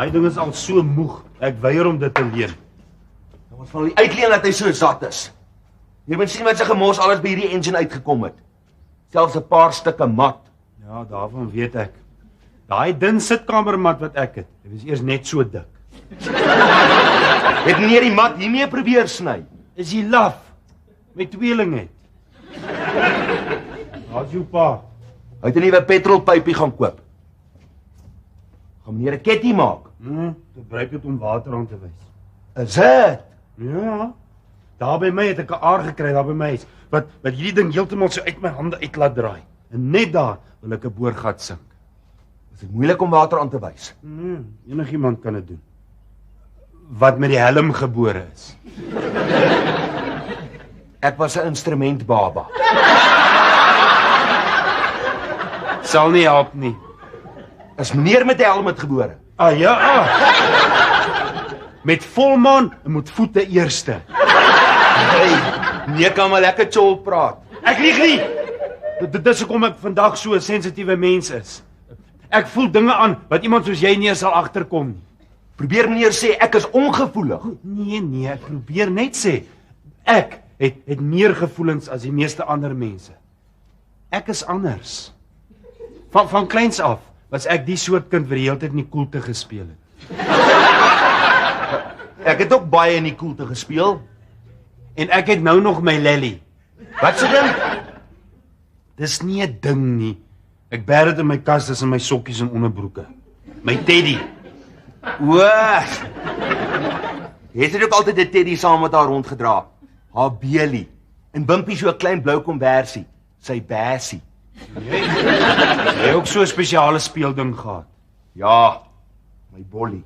Daai ding is al so moeg. Ek weier om dit te leen. Ons van die uitleen dat hy so zat is. Jy moet sien wat sy gemors alles by hierdie engine uitgekom het. Selfs 'n paar stukke mat. Ja, daarvan weet ek. Daai dun sitkamermat wat ek het, dit was eers net so dik. Het meneer die mat hiermee probeer sny. Is hy laf? Met tweeling het. Daar's jou pa. Hy het 'n nuwe petrolpypie gaan koop. Gaan meneer 'n ketty maak. Gebruik dit om water aan te wys. Is dit? Ja. Daar by my het ek 'n aar gekry daar by my huis wat hierdie ding heeltemal so uit my hande uit laat draai. En net daar wil ek 'n boorgat sink. Is dit moeilik om water aan te wys? Enigiemand kan dit doen. Wat met die helm gebore is. Ek was 'n instrumentbaba. Sal nie help nie. Is meneer met die helm het gebore? Ja. Met volmaan en met voete eerste. Nee, kan maar lekker chol praat. Ek lieg nie. Dit is hoekom ek vandag so 'n sensitiewe mens is. Ek voel dinge aan wat iemand soos jy nie sal agterkom nie. Probeer meneer sê ek is ongevoelig. Nee, ek probeer net sê ek het meer gevoelens as die meeste ander mense. Ek is anders. Van kleins af was ek die soort kind wat die hele tyd in die koelte gespeel het. Ek het ook baie in die koelte gespeel. En ek het nou nog my lelly. Wat se ding? Dis nie 'n ding nie. Ek bær dit in my kas tussen my sokkies en onderbroeke. My teddy. Jy het ook altyd 'n teddy saam met haar rondgedra. Haar Beelie. En Bimpie so 'n klein blou konversie. Sy Bessie. Jy ook so 'n spesiale speelding gehad? Ja, my bollie.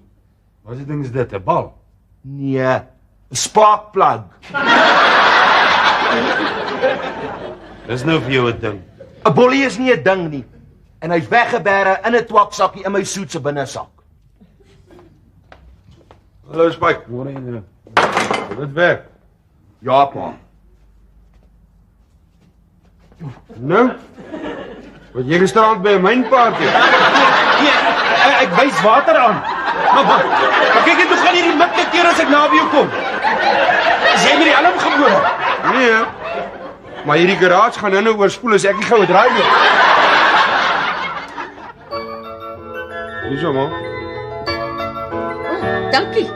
Wat se ding is dit, 'n bal? Nee, 'n sparkplug. Dis nou vir jou 'n ding. 'n Bollie is nie 'n ding nie. En hy's weggebêre in 'n twaksakkie in my soet se binnesak. Hallo Spike. Môre. Dit werk. Ja, pa. Nou? Wat jy gestaan by 'n mynparty? Nee, ek wys water aan. Maar kyk net hoe gaan hierdie mik keer as ek naby jou kom. Is jy met die helm gebore? Nee, maar hierdie garage gaan nou oorspoel as ek nie gou draai nie. Hoeso, man? Dankie.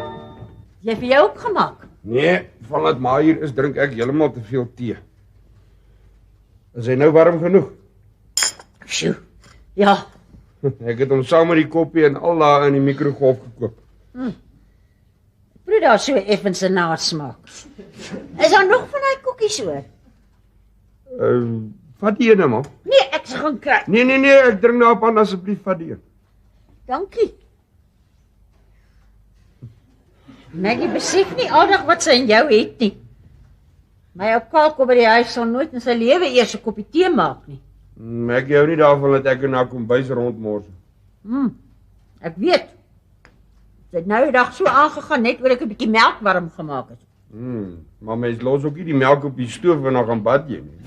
Jy het vir jou ook gemaak. Nee, vandat maar hier is, drink ek heeltemal te veel tee. Is hy nou warm genoeg? Sjoe. Ja. Ek het hom saam met die koppie en al daar in die mikrogolf gekoop. Proe daar so effens 'n nasmaak. Is daar nog van daai koekies oor? Vat die ene, man. Nee, ek se gaan kry. Nee, ek drink nou op aan, asseblief, vat die een. Dankie. Maggie besef nie aldag wat sy in jou het nie. My ou Kalko by die huis sal nooit in sy lewe eers 'n koppie tee maak nie. Ek hou nie daarvan dat ek in haar kombuis rondmors. Ek weet. Sy het nou die dag so aangegaan net oor ek 'n bietjie melk warm gemaak het. Maar mens los ook nie die melk op die stoof en dan gaan bad jy nie.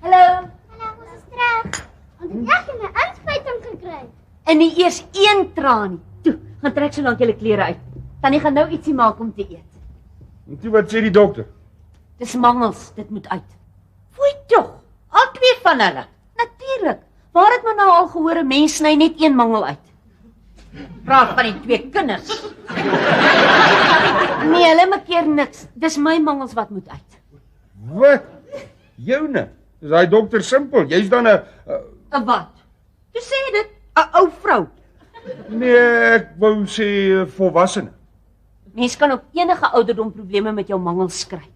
Hallo, ons is terug. Ons het reg 'n inspuiting gekry. En nie eers een traan nie. Toe, gaan trek so lank julle klere uit. Tannie gaan nou ietsie maak om te eet. En toe wat sê die dokter? Dis mangels, dit moet uit. Foei tog. Al twee van hulle. Natuurlik. Waar het men nou al gehoor 'n mens sny net een mangel uit? Praat van die twee kinders. Nee, hulle maak keer niks. Dis my mangels wat moet uit. Wat? Joune? Is daai dokter simpel? Jy's dan 'n 'n Wat? Jy sê dit, 'n ou vrou. nee, ek wou sê volwassene. Mens kan op enige ouderdom probleme met jou mangels kry.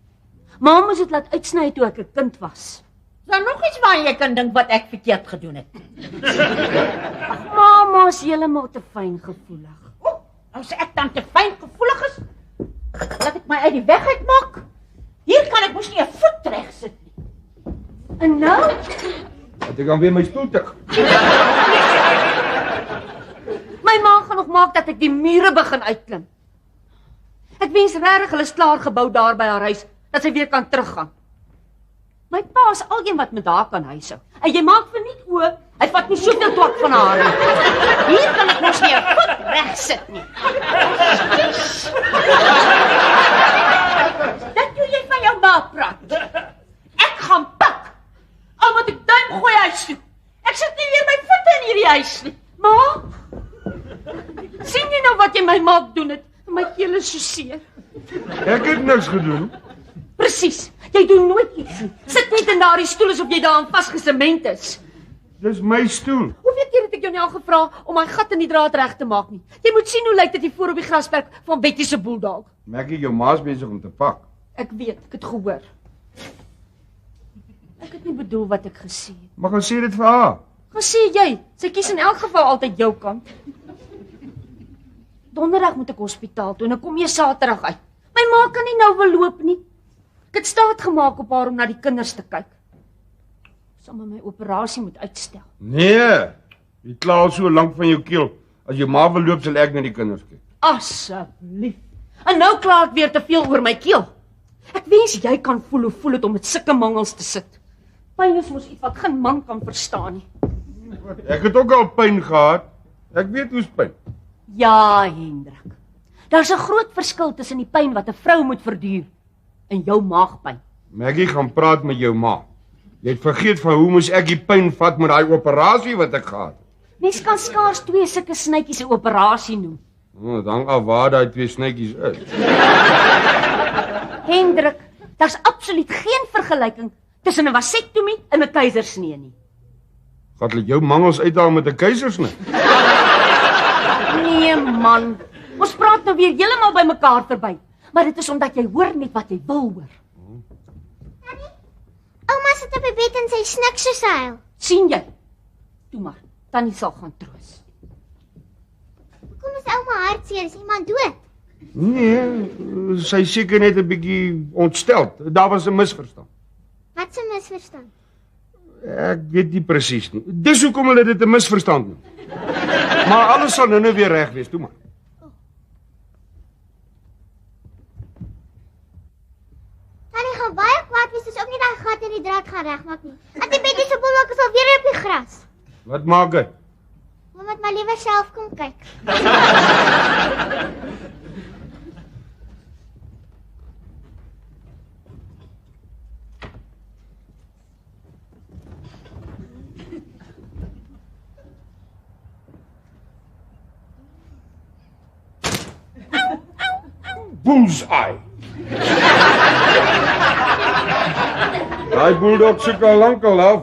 Ma moes dit laat uitsny toe ek 'n kind was. Is daar nog iets waar jy kan dink wat ek verkeerd gedoen het? Mama's heeltemal te fyn gevoelig. As ek dan te fyn gevoelig is, laat ek my uit die weg uitmaak. Hier kan ek mos nie 'n voet reg sit nie. En nou? Dat ek dan weer my stoel tik. My ma gaan nog maak dat ek die mure begin uitklim. Ek wens regtig hulle is klaar gebou daar by haar huis, dat sy weer kan teruggaan. My pa is al een wat met haar kan huishou. En jy maak vir nie oë, hy vat nie soveel twak van haar nie. Hier kan ek mos nie 'n voet reg sit nie. Dat doen jy van jou ma praat. Ek gaan pak. Al moet ek duim gooi huis toe. Ek sit nie weer my voete in hierdie huis nie. Ma? Sien jy nou wat jy my maak doen het? My keel is so seer. Ek het niks gedoen. Presies. Jy doen nooit iets nie. Sit net in daardie stoel asof jy daarin vasgesement is. Dis my stoel. Hoeveel keer het ek jou nou al gevra om my gat in die draad reg te maak nie? Jy moet sien hoe lyk dit hier voor op die grasperk van Betty se bulldog. Maggie, jou ma's besig om te pak. Ek weet, ek het gehoor. Ek het nie bedoel wat ek gesê het. Maar gaan sê dit vir haar. Gaan sê jy, sy kies in elk geval altyd jou kant. Donderdag moet ek hospitaal toe en ek kom jy Saterdag uit. My ma kan nie nou wil loop nie. Ek het staat gemaak op haar om na die kinders te kyk. Sal my operasie moet uitstel. Nee, jy kla al so lank van jou keel. As jou ma wil loop, sal ek na die kinders kyk. Asseblief. En nou kla ek weer te veel oor my keel. Ek wens jy kan voel hoe voel dit om met sulke mangels te sit. Pyn is mos iets wat geen man kan verstaan nie. Ek het ook al pyn gehad. Ek weet hoe's pyn. Ja, Hendrik. Daar's 'n groot verskil tussen die pyn wat 'n vrou moet verduur en jou maagpyn. Maggie gaan praat met jou ma. Jy het vergeet van hoe moes ek die pyn vat met daai operasie wat ek gehad het. Mens kan skaars 2 sulke snytjies 'n operasie noem. Dan af waar daai 2 snytjies is. Hendrik, daar's absoluut geen vergelyking tussen 'n vasektomie en 'n keisersnee nie. Gaan hulle jou mangels uithaal met 'n keisersnee? Nee man, ons praat nou weer heeltemal by mekaar verby. Maar dit is omdat jy hoor net wat jy wil hoor. Ouma sit op die bed en sy snik soos 'n huil. Sien jy? Toe maar, Tannie sal gaan troos. Hoekom is ouma hartseer? Is iemand dood? Nee, sy is seker net 'n bietjie ontsteld. Daar was 'n misverstand. Wat 'n misverstand? Ek weet nie presies nie. Dis hoekom hulle dit 'n misverstand noem. Maar alles sal nou weer reg wees, toe maar. Tannie gaan baie kwaad wees as ook nie daai gat in die draad gaan regmaak nie. En die Betty se bulldog is al weer op die gras. Wat maak hy? Ouma moet maar liewer self kom kyk. Bullseye. Daai bulldog soek al lank al af.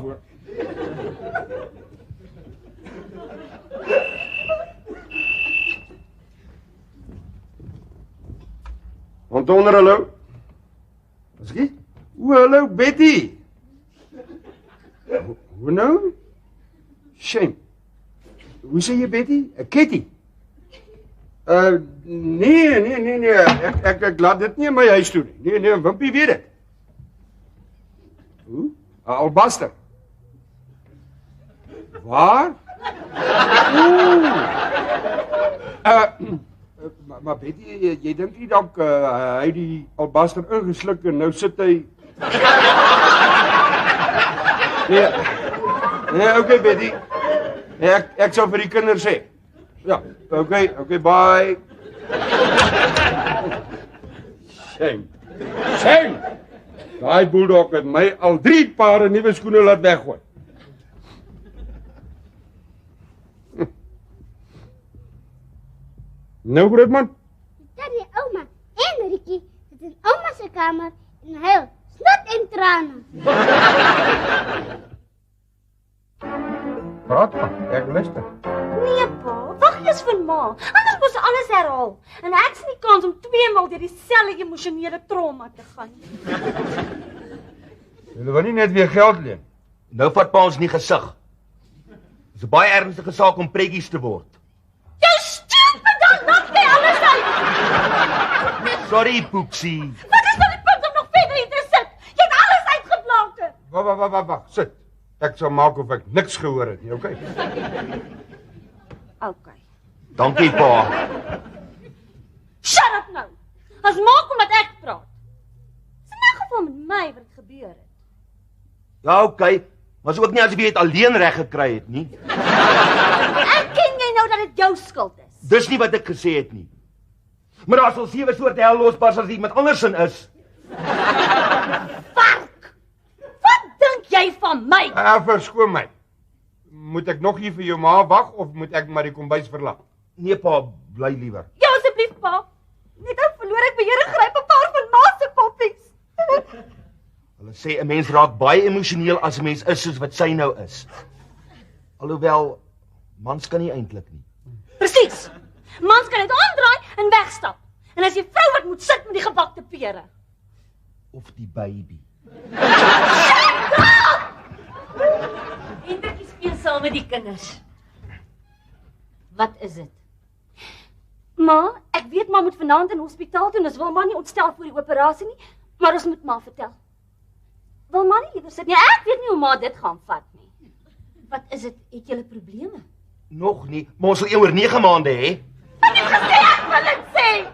Onder hallo. Wat sê? O, hallo Betty. Hoe nou? Shame. Hoe sê jy Betty? Kitty. Nee. Ek laat dit nie in my huis toe nie. Nee, Wimpie weet dit. Hoe? Albaster. Waar? Maar Betty, jy dink nie dalk hy het die albaster ingesluk en nou sit hy. Nee, okay Betty. Ek sal vir die kinders sê. Ja, okay, bye. Shame. Daai bulldog het my al 3 pare nuwe skoene laat weggooi. Nou grootman. Daddy, ouma en Ricky sit in ouma se kamer en huil snot en trane. Praat maar, ek luister. Nee pa, wag eers vir ma. Anders moet alles herhaal. En ek sien nie kans om 2 maal deur dieselfde emosionele trauma te gaan. Hulle wil nie net weer geld leen. Nou vat pa ons nie gesig. Dis 'n baie ernstige saak om pretjies te word. Jou stupid, dan maak jy alles uit. Sorry, Poeksie. Wat is van die punt om nog verder hier te sit? Jy het alles uitgeblanke. Wag, sit. Ek sal maak of ek niks gehoor het nie, okay? Okay. Dankie pa. Shut up nou. As maak omdat ek praat. Dis in elk geval met my wat gebeur het. Ja, oké, maar is ook nie asof jy dit alleen reg gekry het nie. Erken jy nou dat dit jou skuld is? Dis nie wat ek gesê het nie. Maar daar sal 7 soorte hel losbars as iemand andersin is. Vark! Wat dink jy van my? Verskoon my. Moet ek nog hier vir jou ma wag of moet ek maar die kombuis verlaat? Nee pa, bly liewer. Ja, asseblief, pa. Net nou verloor ek beheer en gryp 'n paar van ma se koppies. Hulle sê 'n mens raak baie emosioneel as 'n mens is soos wat sy nou is. Alhoewel, mans kan nie eintlik nie. Presies. Mans kan net aandraai en wegstap. En as jy vrou wat moet sit met die gebakte pere. Of die baby. Hendrikie speel saam met die kinders. Wat is dit? Ma, ek weet ma moet vanaand in hospitaal toe en ons wil ma nie ontstel voor die operasie nie, maar ons moet ma vertel. Wil ma nie liewer sit nie? Ek weet nie hoe ma dit gaan vat nie. Wat is dit? Het julle probleme? Nog nie, maar ons sal oor 9 maande hê. Ek het gesê ek wil dit sê.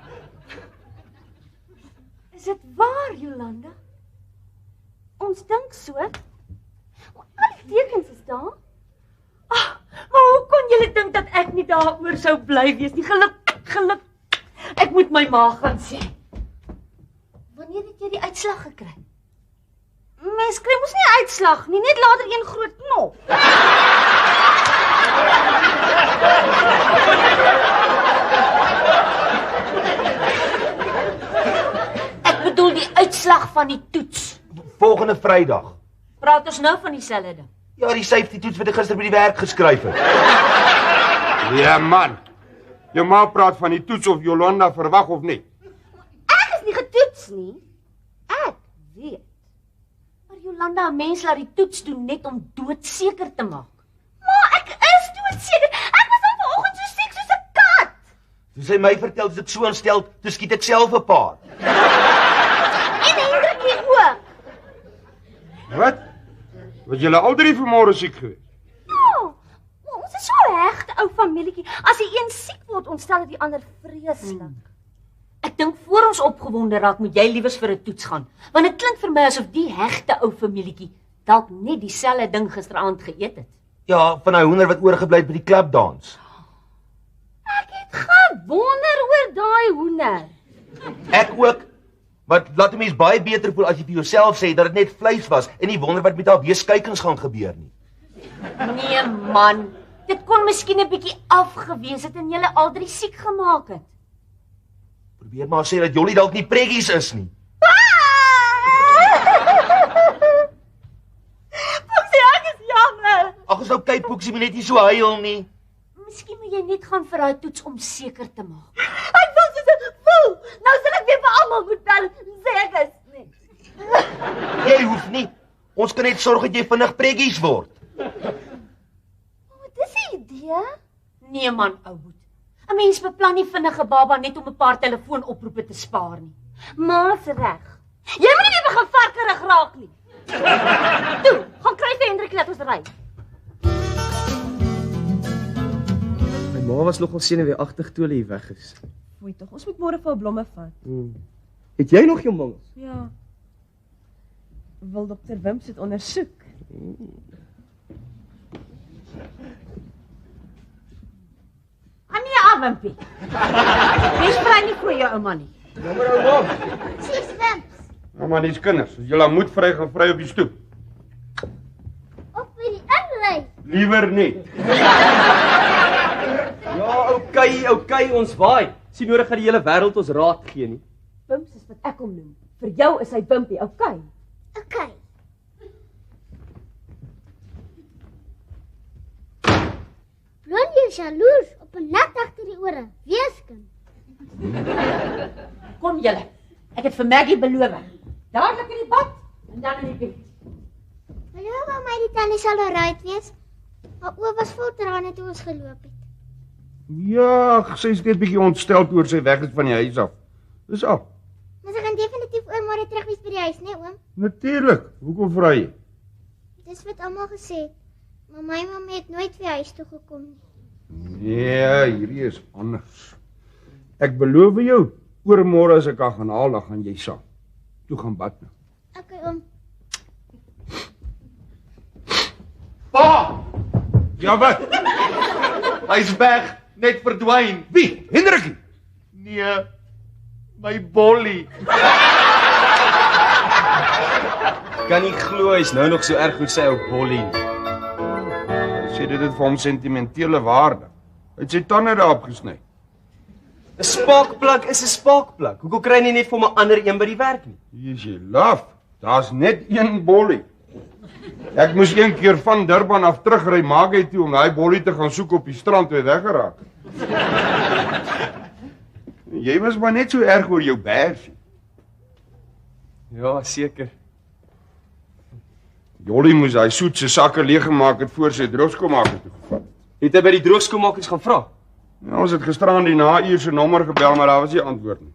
Is dit waar, Jolanda? Ons dink so. Al die tekens is daar. Maar hoe kon julle dink dat ek nie daaroor sou bly wees nie? Geluk. Ek moet my ma gaan sê. Wanneer het jy die uitslag gekry? Mens kry mos nie uitslag nie, net later een groot knop. Ek bedoel die uitslag van die toets. Volgende Vrydag. Praat ons nou van dieselfde ding? Ja, die safety toets wat ek gister by die werk geskryf het. Ja man. Jou ma praat van die toets of Jolanda verwag of nie. Ek is nie getoets nie. Ek weet. Maar Jolanda, 'n mens laat die toets doen net om doodseker te maak. Maar ek is doodseker. Ek was al vanoggend so siek soos 'n kat. Toe sy my vertel dat ek so ontstel, toe skiet ek self 'n paar. En Hendrikie ook. Wat? Was julle al drie vanmôre siek geweest? Ja, maar ons is so 'n hegte ou familietjie. As die een siek word, ontstel dit die ander vreeslik. Ek dink voor ons opgewonde raak, moet jy liewers vir 'n toets gaan. Want dit klink vir my asof die hegte ou familietjie dalk net dieselfde ding gisteraand geëet het. Ja, van hy hoender wat oorgebly het by die klapdans. Ek het gewonder oor daai hoender. Ek ook. Maar laat 'n mens baie beter voel as jy vir jouself sê dat dit net vleis was en nie wonder wat met haar weeskykings gaan gebeur nie. Nee man, dit kon miskien 'n bietjie afgewees het en julle al drie siek gemaak het. Probeer maar sê dat Jolly dalk nie preggies is nie. Poeksie, ek is jammer. Ag, is okay, Poeksie, moet net nie so huil nie. Miskien moet jy net gaan vir daai toets om seker te maak. Ek wil soos 'n fool. Nou sal ek weer vir almal moet bel en sê ek is nie. Jy hoef nie. Ons kan net sorg dat jy vinnig preggies word. Wat is die idee? Nee man, ouboet. 'n Mens beplan nie vinnige baba net om 'n paar telefoonoproepe te spaar nie. Ma's reg. Jy moet nie begin varkerig raak nie. Toe, gaan kry vir Hendrik laat ons ry. My ma was nogal senuweeagtig toe hulle hier weg is. Foei tog, ons moet môre vir haar blomme vat. Het jy nog jou mangels? Ja. Wil dokter Wimps dit ondersoek? Annie Awimpie. Mens vra nie vir jou ouma nie. Jammer ou ma. Sis Wimps. Nou maar dis kinders, as julle moet vry gaan vry op die stoep. Of by die inry. Liewer nie. Ja, okay, ons waai. Sien nodig dat die hele wêreld ons raad gee nie. Wimps is wat ek hom noem. Vir jou is hy Wimpie, okay? Okay. Blond jy jaloers op 'n nat agter die ore. Weeskind. Kom julle. Ek het vir Maggie beloof. Dadelik in die bad en dan in die bed. Hallo, wou my die tannie sal alright wees. Haar oë was vol trane toe ons geloop het. Ja, sy is net bietjie ontstel oor sy weg is van die huis af. Dis al. Maar sy gaan definitief oom môre terug wees by die huis, né oom? Natuurlik. Hoekom vra jy? Dis wat almal gesê het. Maar my mamma het nooit weer huis toe gekom nie. Nee, hierdie is anders. Ek beloof jou, oormôre as ek haar gaan haal, dan gaan jy saam. Toe gaan bad nou. Okay oom. Ja, wat? Hy's weg, net verdwyn. Wie? Hendrikie? Nee, my bolly. Kan nie glo hy's nou nog so erg oor sy ou bolly nie. Hy sê dit het vir hom sentimentele waarde. Hy het sy tande daarop gesny. 'n Sparkplug is 'n sparkplug. Hoekom kry jy net vir 'n ander een by die werk nie? Hier is jy laf. Daar's net een bolly. Ek moes een keer van Durban af terugry Magai toe om daai bolly te gaan soek op die strand toe hy weggeraak het. Jy was maar net so erg oor jou bersie. Ja, seker. Jolly moes hy soet se sakke leeggemaak het voor sy droogskomaker toe gevat. Het hy by die droogskomakers gaan vra? Ja, ons het gisteraan die na-uur se nommer gebel, maar daar was nie antwoord nie.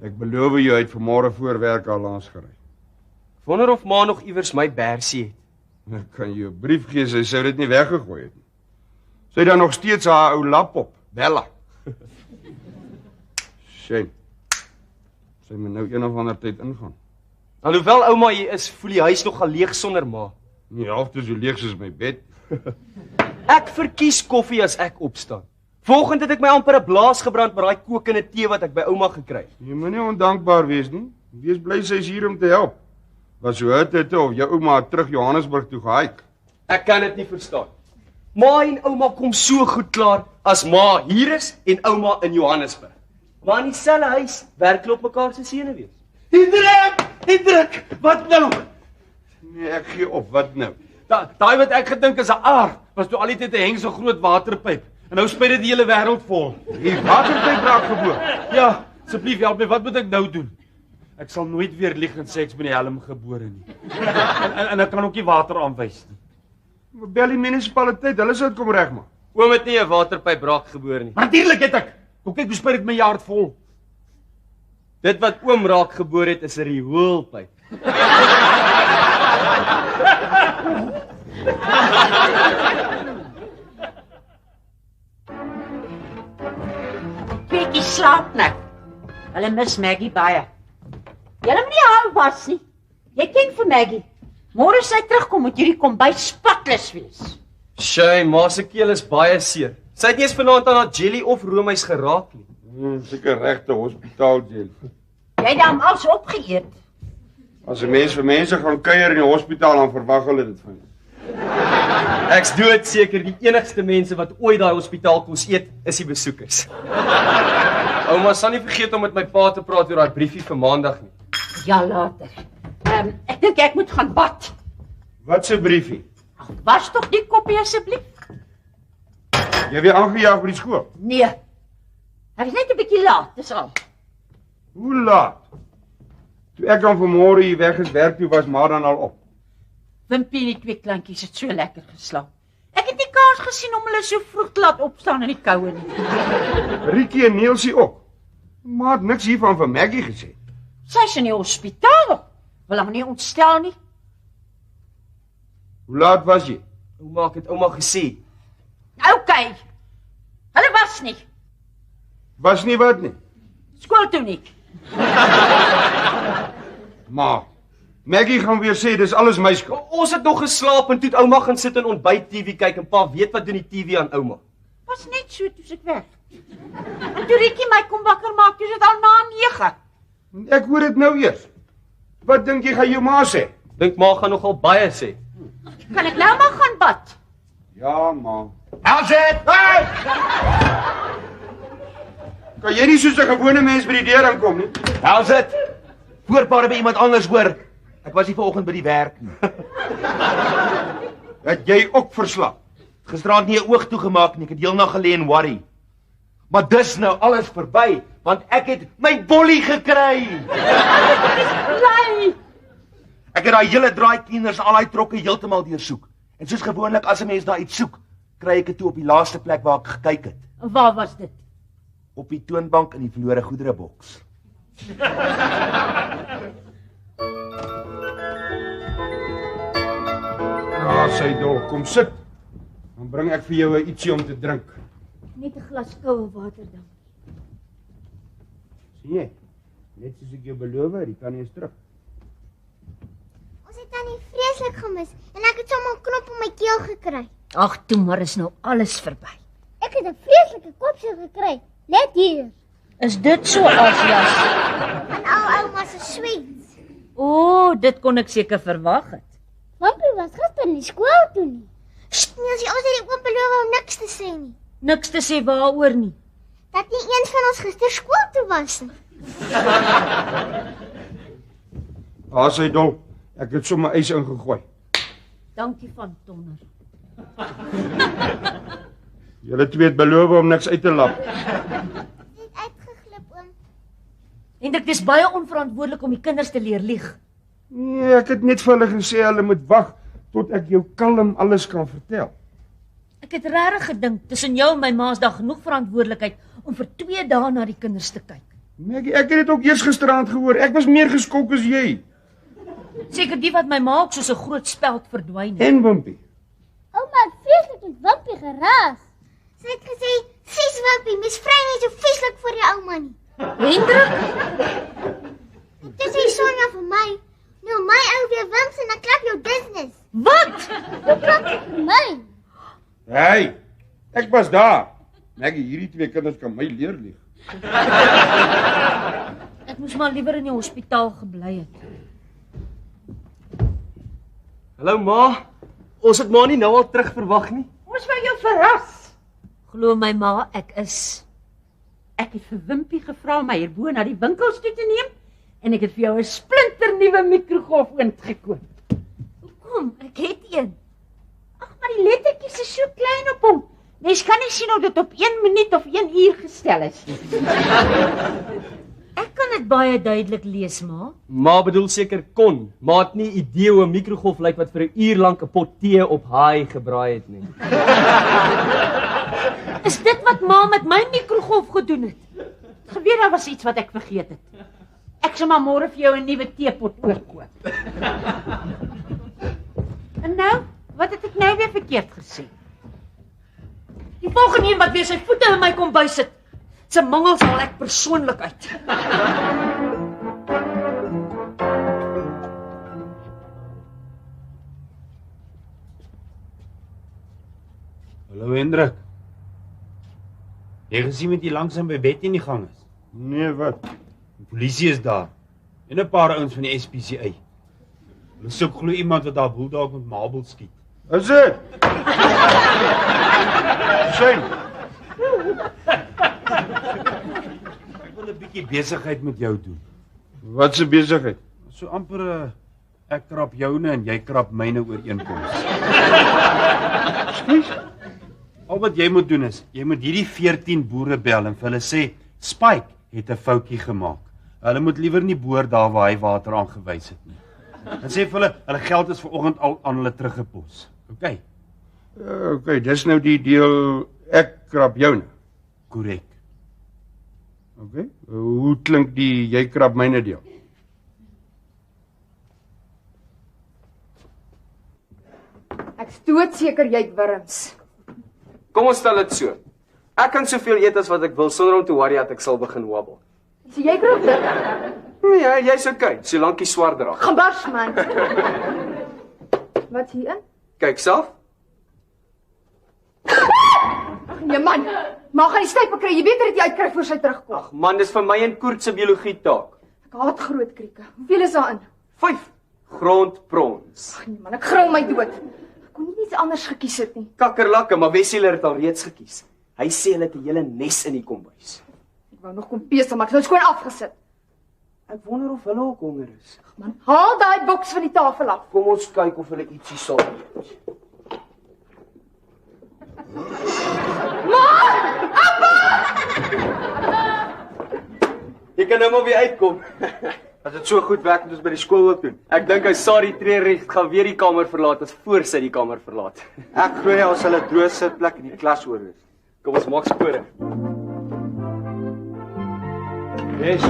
Ek beloof jou hy het vanmôre voor werk al langs gery. Wonder of ma nog iewers my bersie het. Ek kan jou 'n brief gee, sy sou dit nie weggegooi het nie. Sy het dan nog steeds haar ou laptop, Bella. Shame. Sy moet nou een of ander tyd ingaan. Alhoewel ouma hier is, voel die huis nogal leeg sonder ma. Nie halfte so leeg soos my bed. Ek verkies koffie as ek opstaan. Vanoggend het ek my amper 'n blaas gebrand met daai kokende tee wat ek by ouma gekry het. Jy moenie ondankbaar wees nie. Wees bly sy is hier om te help. Was so hitte of jou ouma het terug Johannesburg toe gehike. Ek kan dit nie verstaan. Ma en ouma kom so goed klaar as ma hier is en ouma in Johannesburg. Maar in dieselfde huis werk hulle op mekaar se senuwees. Hendrik, wat nou? Nee, ek gee op, wat nou? Daai wat ek gedink is 'n aar, was toe al die tyd 'n heng so groot waterpyp. En nou spuit dit die hele wêreld vol. Die waterpyp raak geboor. Ja, asseblief help my, wat moet ek nou doen? Ek sal nooit weer lieg en sê ek's met die helm gebore nie. En ek kan ook nie water aanwys nie. Bel die munisipaliteit, hulle sal dit kom regmaak. Oom het nie 'n waterpyp raak gebore nie. Maar natuurlik het ek. Kom kyk hoe spuit dit my hart vol. Dit wat oom raak gebore het is 'n rioolpyp. Petjie slaap nou. Hulle mis Maggie baie. Julle moet nie haar was nie. Jy ken vir Maggie. Môre as sy terugkom, moet hierdie kombuis spotless wees. Sjoe, ma se keel is baie seer. Sy het nie eens vanaand aan haar jelly of roomys geraak nie. Seker regte hospitaal jail. Jy het hom als opgeëet. As 'n mens vir mense gaan kuier in die hospitaal, dan verwag hulle dit van jou. Ek's doodseker die enigste mense wat ooit daai hospitaal kos eet, is die besoekers. Ouma sal nie vergeet om met my pa te praat oor daai briefie vir maandag nie. Ja, later. Ek dink ek moet gaan bad. Wat 'n briefie? Was tog die koppie asseblief? Jy weer aangejaag by die skool. Nee. Ek is net 'n bietjie laat, dis al. Hoe laat? Toe ek dan vanmôre hier weg is werk toe, was maar dan al op. Wimpie en die twee kleintjies het so lekker geslaap. Ek het nie kans gesien om hulle so vroeg te laat opstaan in die koue nie. Riekie en Neelsie ook. Maar het niks hiervan vir Maggie gesê. Sy's in die hospitaal. Wil hom nie ontstel nie. Hoe laat was jy? Ouma het ouma gesê. OK. Hulle was nie. Was nie wat nie. Skool toe nie. Maar Maggie gaan weer sê dis alles my skuld. Ons het nog geslaap en toe het ouma gaan sit en ontbyt TV kyk en pa weet wat doen die TV aan ouma. Was net so toe ek weg. En toe Riekie my kom wakker maak, toe is dit al na 9. Ek hoor dit nou eers. Wat dink jy gaan jou ma sê? Dink ma gaan nogal baie sê. Kan ek nou maar gaan bad? Ja, ma. Elsit! Hey! Kan jy nie soos 'n gewone mens by die deur aankom nie? Elsit! Voorpare by iemand anders hoor. Ek was nie vanoggend by die werk nie. Het jy ook verslap? Gisteraand nie 'n oog toegemaak nie. Ek het heel nag gelê en worry. Maar dis nou alles verby, want ek het my bolly gekry. Bly. Ek het daai hele draai kinders al daai trokke heeltemal deursoek. En soos gewoonlik as 'n mens daar iets soek, kry ek dit toe op die laaste plek waar ek gekyk het. Waar was dit? Op die toonbank in die verlore goedereboks. Ja, sy dol, kom sit. Dan bring ek vir jou 'n ietsie om te drink. Net 'n glas koue water dan. Sien jy? Net soos ek jou beloof het, die tannie is terug. Ons het tannie vreeslik gemis en ek het sommer 'n knop op my keel gekry. Ag, toe maar is nou alles verby. Ek het 'n vreeslike kopseer gekry, net hier. Is dit so Asias? Van ouma se sweet. O, dit kon ek seker verwag het. Wampie was gister nie skool toe nie. Nee, as jy ons het die oom beloof om niks te sê nie. Niks te sê waaroor nie. Dat nie een van ons gister skool toe was nie. Sy dol. Ek het sommer ys ingegooi. Dankie van Tonner. Julle twee het beloof om niks uit te lap. Net uitgeglip, oom. Hendrik, dis baie onverantwoordelik om die kinders te leer lieg. Nee, ek het net vir hulle gesê hulle moet wag tot ek jou kalm alles kan vertel. Ek het regtig gedink tussen jou en my ma is daar genoeg verantwoordelikheid om vir 2 dae na die kinders te kyk. Maggie, ek het dit ook eers gisteraand gehoor. Ek was meer geskok as jy. Seker die wat my ma ook soos 'n groot speld verdwyn het. En Wimpie. Ouma het vreeslik met Wampie geraas. Sy het gesê, "Sies Wampie, mis vry nie so vieslik vir jou ouma nie." Hendrik, Dit is Sonja vir my. Nou my ou weer wins en dan klap jou business. wat? Hoe klap jy vir my? Hey, ek was daar. Maggie, hierdie twee kinders kan my leer lieg. Ek moes maar liewer in die hospitaal gebly het. Hallo ma. Ons het maar nie nou al terug verwag nie. Ons wou jou verras. Glo my ma, ek is. Ek het vir Wimpie gevra om my hierbo na die winkels toe te neem en ek het vir jou 'n splinternuwe mikrogolfoond gekoop. Hoekom? Ek het een. Ag, maar die lettertjies is so klein op hom. Mens kan nie sien of dit op 1 minuut of 1 uur gestel is nie. Ek kan dit baie duidelik lees, ma. Ma bedoel seker kon. Ma het nie idee hoe 'n mikrogolf lyk wat vir 'n uur lank 'n pot tee op haai gebraai het nie. Is dit wat ma met my mikrogolf gedoen het? Geweet daar was iets wat ek vergeet het. Ek sal maar môre vir jou 'n nuwe teepot oorkoop. En nou, wat het ek nou weer verkeerd gesê? Die volgende een wat weer sy voete in my kom bysit, se mangels haal ek persoonlik uit. Hallo Hendrik. Jy gesien met jy langsam by Betty in die gang is. Nee, wat? Die polisie is daar. En 'n paar ouens van die SPCA. Hulle soek glo iemand wat daar bulldog met marble skiet. Is dit? Shane, Ek wil 'n bietjie besigheid met jou doen. wat se besigheid? So amper 'n ek krap joune en jy krap myne ooreenkoms. Al wat jy moet doen is, jy moet hierdie 14 boere bel en vir hulle sê Spike het 'n foutjie gemaak. Hulle moet liewer nie boor daar waar hy water aangewys het nie. En sê vir hulle geld is vanoggend al aan hulle teruggepos. OK, Okay, dis nou die deel ek krap joune. korrek. Okay. Hoe klink die jy krap myne deel? Ek's doodseker jy het wurms. Kom ons stel dit so. Ek kan soveel eet as wat ek wil sonder om te worry dat ek sal begin wobble. So jy kry dit. Ja, jy's okay, solank jy swart dra. Gaan bars man. Wat hier in? Kyk self. Nee man. Maar gaan die stype kry. Jy weet dat jy uitkry voor sy terugkom. Ag man, dis vir my en Koert se biologie taak. Ek haat groot krieke. Hoeveel is daarin? 5 grondprons. Ag nee man, ek gril my dood. Ek kon nie iets anders gekies het nie. Kakkerlakke, maar Wessieler het al reeds gekies. Hy sê hulle het 'n hele nes in die kombuis. Ek wou nog kom pees, maar ek het nou skoon afgesit. Ek wonder of hulle ook honger is. Man, haal daai boks van die tafel af. Kom ons kyk of hulle ietsie sal eet. Jy kan nou maar weer uitkom. As dit so goed werk, moet ons by die skool ook doen. Ek dink hy Sari Treurigt gaan weer die kamer verlaat as voor sy die kamer verlaat. Ek glo nie ons hulle droë sitplek in die klas oor is. Kom ons maak spore. Yes.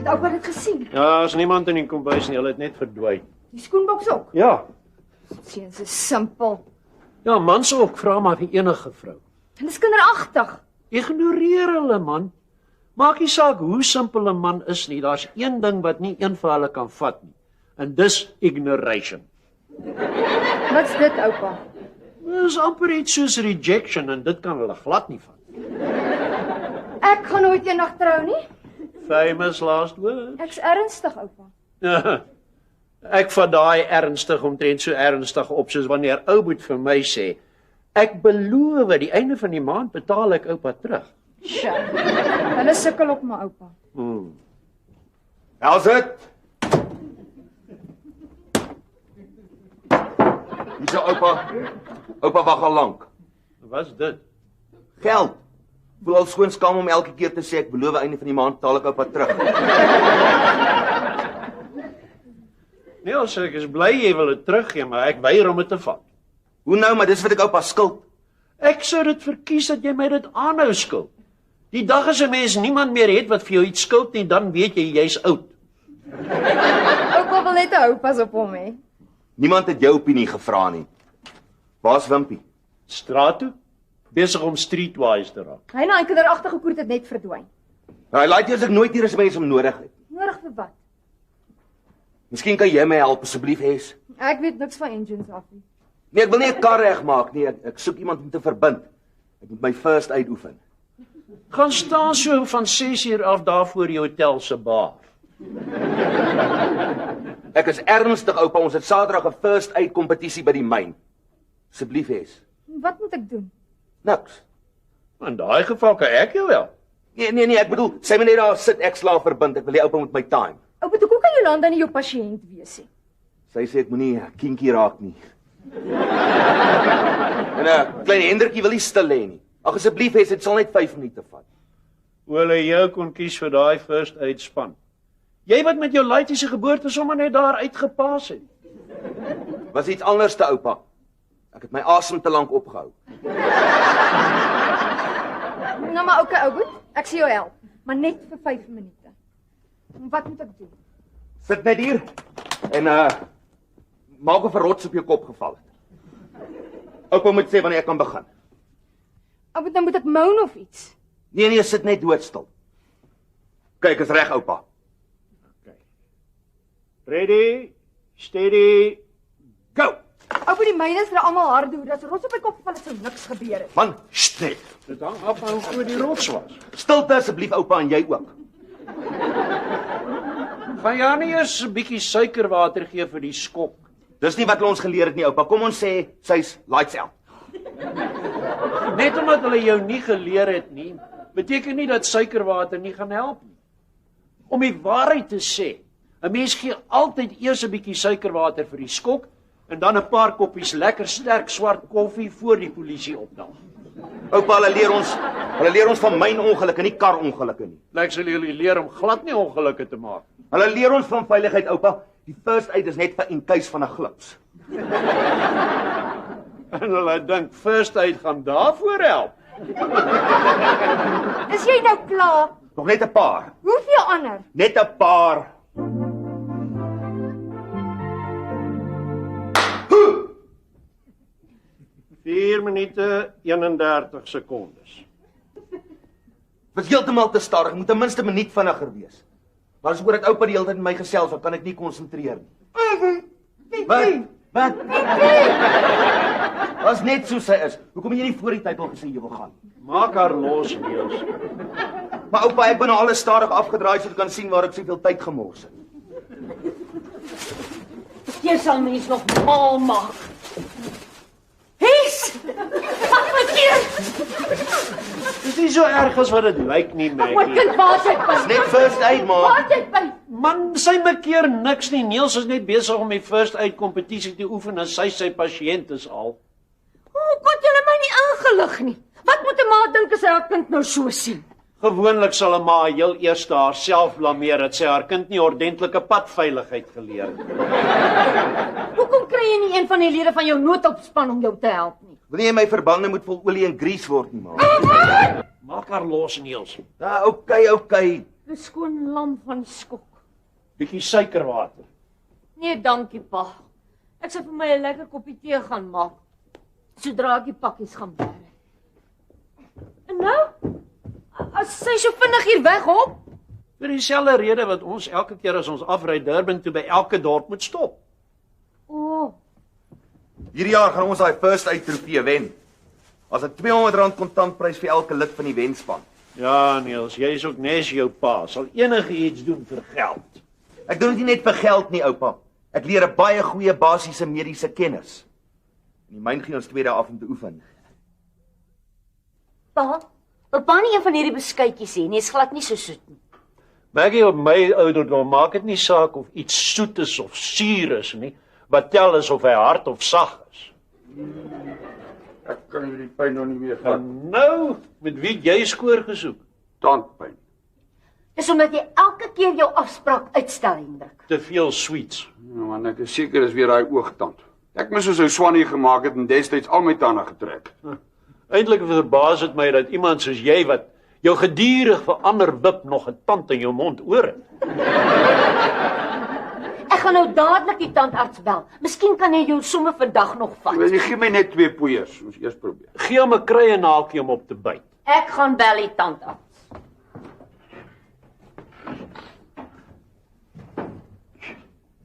Het oupa dit gesien? Ja, is niemand in die kombuis nie, hulle het net verdwyn. Die skoenboks ook. Ja. Seuns is simpel. Ja, mans ook, vra maar vir enige vrou. En dis kinderagtig. Ignoreer hulle, man. Maak nie saak hoe simpel 'n man is nie, daar's een ding wat nie een van hulle kan vat nie. En dis ignoration. Wat's dit, oupa? Dit is amper iets soos rejection en dit kan hulle glad nie vat. Ek gaan nooit eendag trou nie. Famous last words. Ek's ernstig, oupa. Ek vat daai ernstig omtrent so ernstig op soos wanneer ou moet vir my sê, ek beloof die einde van die maand betaal ek oupa terug. Sjoe. Hulle sukkel op my oupa. How's dit? Hier's jou oupa. Oupa wag al lank. Wat is dit? Geld. Voel al skoon skaam om elke keer te sê ek beloof einde van die maand betaal ek oupa terug. Nee, as ek is bly jy wil dit teruggee, maar ek weier om dit te vat. Hoe nou, maar dis wat ek oupa skuld. Ek sou dit verkies dat jy my dit aanhou skuld. Die dag as 'n mens niemand meer het wat vir jou iets skuld nie, dan weet jy jy's oud. Oupa wil net 'n oupas op hom hê. Niemand het jou opinie gevra nie. Waar's Wimpie? Straat toe, besig om streetwise te raak. Hy en hy kinderagtige koert het net verdwyn. Hy laat jy as ek nooit hier is mense om nodig het. Nodig vir wat? Miskien kan jy my help asseblief, Hes. Ek weet niks van engines af nie. Nee, ek wil nie 'n kar regmaak nie. Ek soek iemand om te verbind. Ek moet my first aid oefen. Gaan staan so van 6 uur af daar voor die hotel se bar. Ek is ernstig, oupa. Ons het Saterdag 'n first aid kompetisie by die myn. Asseblief, Hes. Wat moet ek doen? Niks. In daai geval kan ek jou help. Nee, ek bedoel, sy moet net daar sit, ek slaaf verbind. Ek wil die oupa met my time. Oupa, hoe kan Jolanda nie jou pasiënt wees nie? Sy sê ek moenie kinkie raak nie. En klein Hendrikie wil nie stil lê nie. Ag asseblief, Hes, dit sal net 5 minute vat. Hoe hulle jou kon kies vir daai first aid span. Jy wat met jou laitiese geboorte sommer net daar uitgepaas het. Was iets anders te oupa. Ek het my asem te lank opgehou. Nou maar okay, ou goed. Ek sien jou help, maar net vir 5 minute. Wat moet ek doen? Sit net hier en maak of 'n rots op jou kop geval het. Oupa moet sê wanneer ek kan begin. Oupa, dan moet ek moan of iets. Nee, sit net doodstil. Kyk, is reg, oupa. Ready, steady, go. Oupa, die myne is vir almal harde hoed. As rots op my kop geval het, sou niks gebeur het. Man, net. Dit hang af van hoe groot die rots was. Stilte asseblief, oupa, en jy ook. Gaan jy nie eers 'n bietjie suikerwater gee vir die skok? Dis nie wat hulle ons geleer het nie, oupa. Kom ons sê sy's lights out. Net omdat hulle jou nie geleer het nie, beteken nie dat suikerwater nie gaan help nie. Om die waarheid te sê, 'n mens gee altyd eers 'n bietjie suikerwater vir die skok en dan 'n paar koppies lekker sterk swart koffie voor die polisie opdaag. Oupa, hulle leer ons van mynongelukke, nie karongelukke nie. Lyk sal julle leer om glad nie ongelukke te maak. Hulle leer ons van veiligheid, oupa. Die first aid is net vir in case van 'n glips. En hulle dink first aid gaan daarvoor help. Is jy nou klaar? Nog net 'n paar. Hoeveel ander? Net 'n paar. 4 minute 31 sekondes. Was heeltemal te stadig, moet ten minste 'n minuut vinniger wees. Maar as ek hoor dat oupa die hele tyd met my gesels, dan kan ek nie konsentreer nie. Wat? Was net so sy is. Hoekom het jy nie voor die tyd al gesê jy wil gaan? Maak haar los, Niels. Maar oupa, ek ben nou alles stadig afgedraai sodat ek kan sien waar ek soveel tyd gemors het. Jy sal mens nog mal maak. Hes! Wat met hier? Dis nie so erg as wat dit lyk nie, My Maggie. kind, waar is jy by? Net first aid, ma. Waar is jy by? Man, sy maak keer niks nie. Niels is net besig om die first aid kompetisie te oefen en sy pasiënt is al. Hoe kon julle my nie ingelig nie? Wat moet 'n ma dink as hy haar kind nou so sien? Gewoonlik sal 'n ma heel eers haarself blameer dat sy haar kind nie ordentlike padveiligheid geleer het. Hoekom kry jy nie een van die lede van jou noodhulpspan om jou te help nie? Wil nie my verbande moet vol olie en grease word nie, ma. Maak haar los, Niels. Ja, okay. Dis skoon lam van skok. Bietjie suikerwater. Nee, dankie pa. Ek sal vir my 'n lekker koppie tee gaan maak sodra ek die pakkies gaan bær. En nou? As sy so vinnig hier weghop? Vir dieselfde rede wat ons elke keer as ons afry Durban toe by elke dorp moet stop. O. Hierdie jaar gaan ons daai First Aid trofee wen. As 'n R200 kontantprys vir elke lid van die wenspan. Ja, Niels, jy is ook nes jou pa. Sal enigiets doen vir geld. Ek doen dit nie net vir geld nie, oupa. Ek leer 'n baie goeie basiese mediese kennis. En die myn gee ons 2 dae af om te oefen. Pa, wil pa nie een van hierdie beskuitjies hê nie, is glad nie so soet nie. Maggie, op my ouderdom maak dit nie saak of iets soet is of suur is nie. Wat tel is of hy hard of sag is. Ek kan hierdie pyn nog nie meer vat. En nou, met wie het jy skoor gesoek? Tandpyn. Dis omdat jy elke keer jou afspraak uitstel, Hendrik. Te veel sweets. Ja, man, ek is seker dis weer daai oogtand. Ek moes soos ou Swannie gemaak het en destyds al my tande getrek. Eintlik verbaas dit my dat iemand soos jy wat jou gedurig vir ander wip nog 'n tand in jou mond oor het. Ek gaan nou dadelik die tandarts bel. Miskien kan hy jou sommer vandag nog vat. Jy gee my net 2 poeiers, ons eers probeer. Gee hom 'n kruienaaltjie om op te byt. Ek gaan bel die tandarts.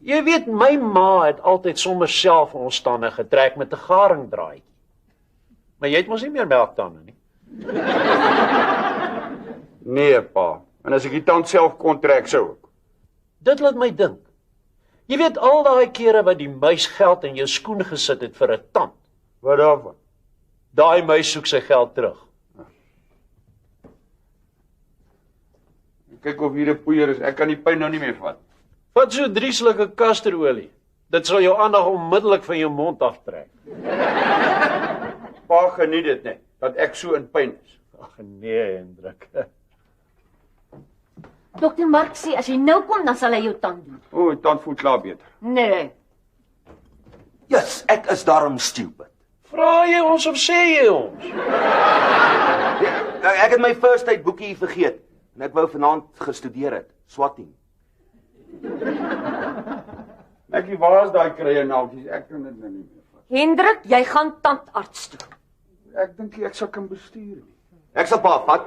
Jy weet, my ma het altyd sommer self ons tande getrek met 'n garingdraadjie. Maar jy het mos nie meer melktande nie. Nee, pa. En as ek die tand self kon trek, sou ek. Dit laat my dink. Jy weet al daai kere wat die muis geld in jou skoen gesit het vir 'n tand. Wat daarvan? Daai muis soek sy geld terug. Kyk of hier 'n poeier is. Ek kan die pyn nou nie meer vat. Wat so 3 slukke kasterolie. Dit sal jou aandag onmiddellik van jou mond aftrek. Pa geniet dit net dat ek so in pyn is. Ag nee, Hendrik. Dokter Mark sê as jy nou kom, dan sal hy jou tand doen. O, die tand voel klaar beter. Nee. Yes, ek is daarom stupid. Vra jy ons of sê jy ons? Ja, ek het my First Aid boekie vergeet en ek wou vanaand gestudeer het, swatting. Ek waar is daai kruienaaltjies? Ek kan dit nou nie meer vat. Hendrik, jy gaan tandarts toe. Ek dink ek sal kan bestuur nie. Ek sal pa vat.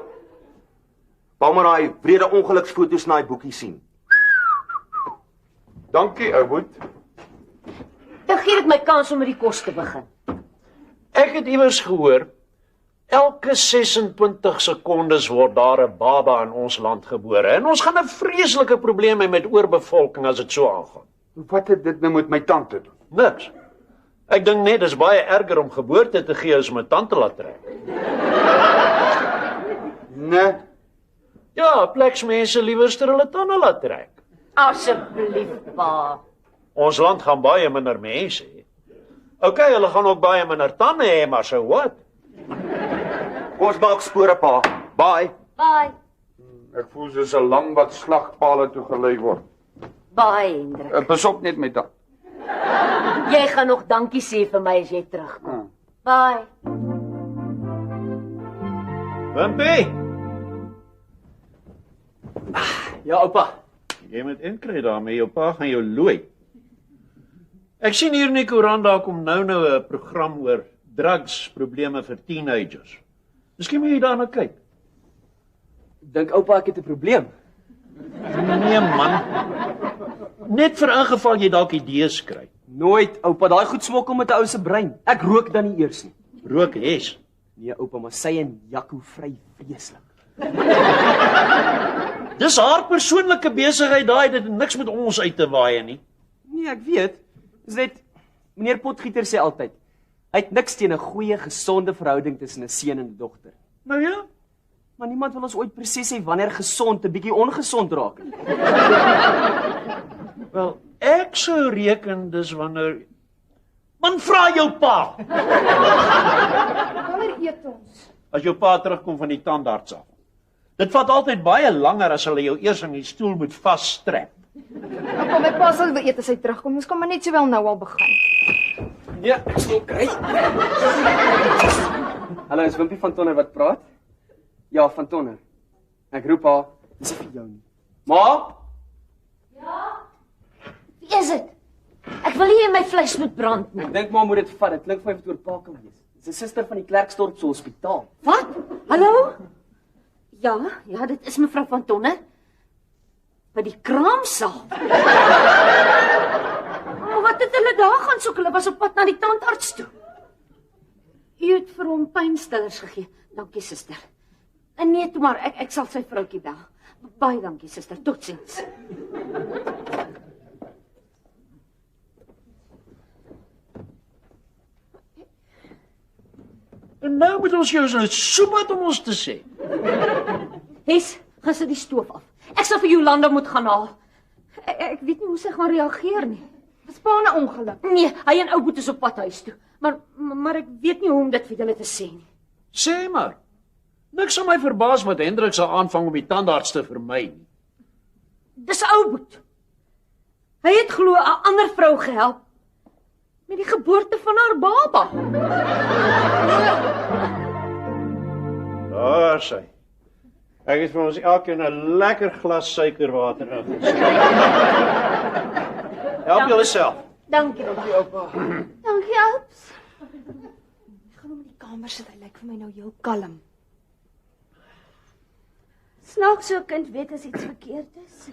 Pa moet daai wrede ongeluksfoto's na die boekie sien. Dankie, ou boet. Dan gee dit my kans om met die kos te begin. Ek het iewers gehoor, elke 26 sekondes word daar 'n baba in ons land gebore. En ons gaan 'n vreeslike probleem hê met oorbevolking as dit so aangaan. Wat het dit nou met my tand te doen? Niks. Ek dink net dis baie erger om geboorte te gee as om 'n tand te laat trek. Nee. Ja, pleksmense liewerster hulle tande laat trek. Asseblief, pa. Ons land gaan baie minder mense hê. Okay, hulle gaan ook baie minder tande hê, maar so wat? Ons maak spore pa. Bye. Bye. Ek voel soos 'n lam wat slagpale toe gelei word. Bye, Hendrik. Pas op net met tand. Jy gaan nog dankie sê vir my as jy terugkom. Bye. Wimpie, Ja, oupa. jy moet inkry daarmee, jou pa gaan jou looi. Ek sien hier in die koerant daar kom nou 'n program oor drugsprobleme vir teenagers. Miskien moet jy daarna kyk. Dink oupa ek het 'n probleem. Nee man. Net vir ingeval jy dalk idees kry. Nooit, oupa, daai goed smokkel met 'n ou se brein. Ek rook dan nie eers nie. Rook hes. Nee, oupa, maar sy en Jaco vry vreeslik. Dis haar persoonlike besigheid daai, dit het niks met ons uit te waai nie. Nee, ek weet. Dis net meneer Potgieter sê altyd, hy het niks teen 'n goeie, gesonde verhouding tussen 'n seun en 'n dogter. Nou ja. Maar niemand wil ons ooit presies sê wanneer gesond 'n bietjie ongesond raak nie. Wel, ek sou reken dis wanneer man vra jou pa. Wanneer eet ons? As jou pa terugkom van die tandarts af. Dit vat altyd baie langer as hulle jou eers aan die stoel moet vasstrap. Kom, my pa sal weer eet as hy terugkom. Ons kan maar net sowel nou al begin. Ja, ek sal kry. Hallo, is Wimpie van Tonner wat praat? Ja, van Tonner. Ek roep haar, dis nie vir jou nie. Ma? Wie is dit? Ek wil nie my vleis moet brand nie. Ek dink maar moet dit vat. Dit klink vir my of dit oor pa kan wees. Dis 'n suster van die Klerksdorpse hospitaal. Wat? Hallo? Ja, dit is mevrou van Tonner. By die kraamsaal. Maar wat Wat het hulle daar gaan soek? Hulle was op pad na die tandarts toe. U het vir hom pynstillers gegee. Dankie, suster. En nee, toe maar, ek sal sy vroutjie bel. Baie dankie, suster. Totsiens. En nou moet ons jou so soepat om ons te sê. Hes, gaan sit die stoof af. Ek sal vir Jolanda moet gaan haal. Ek weet nie hoe sy gaan reageer nie. Was pa 'n ongeluk? Nee, hy en ou Boet is op pad huis toe. Maar ek weet nie hoe om dit vir julle te sê nie. Sê maar. Niks sal my verbaas wat Hendrik sal aanvang om die tandarts te vermy nie. Dis ou Boet. Hy het glo 'n ander vrou gehelp met die geboorte van haar baba. Daar sy. Ek het vir ons elkeen 'n lekker glas suikerwater ingesit. Help julleself. Dankie, oupa. Dankie, oups. Ek gaan hom in die kamer sit. Hy lyk vir my nou heel kalm. Snaaks so 'n kind weet as iets verkeerd is.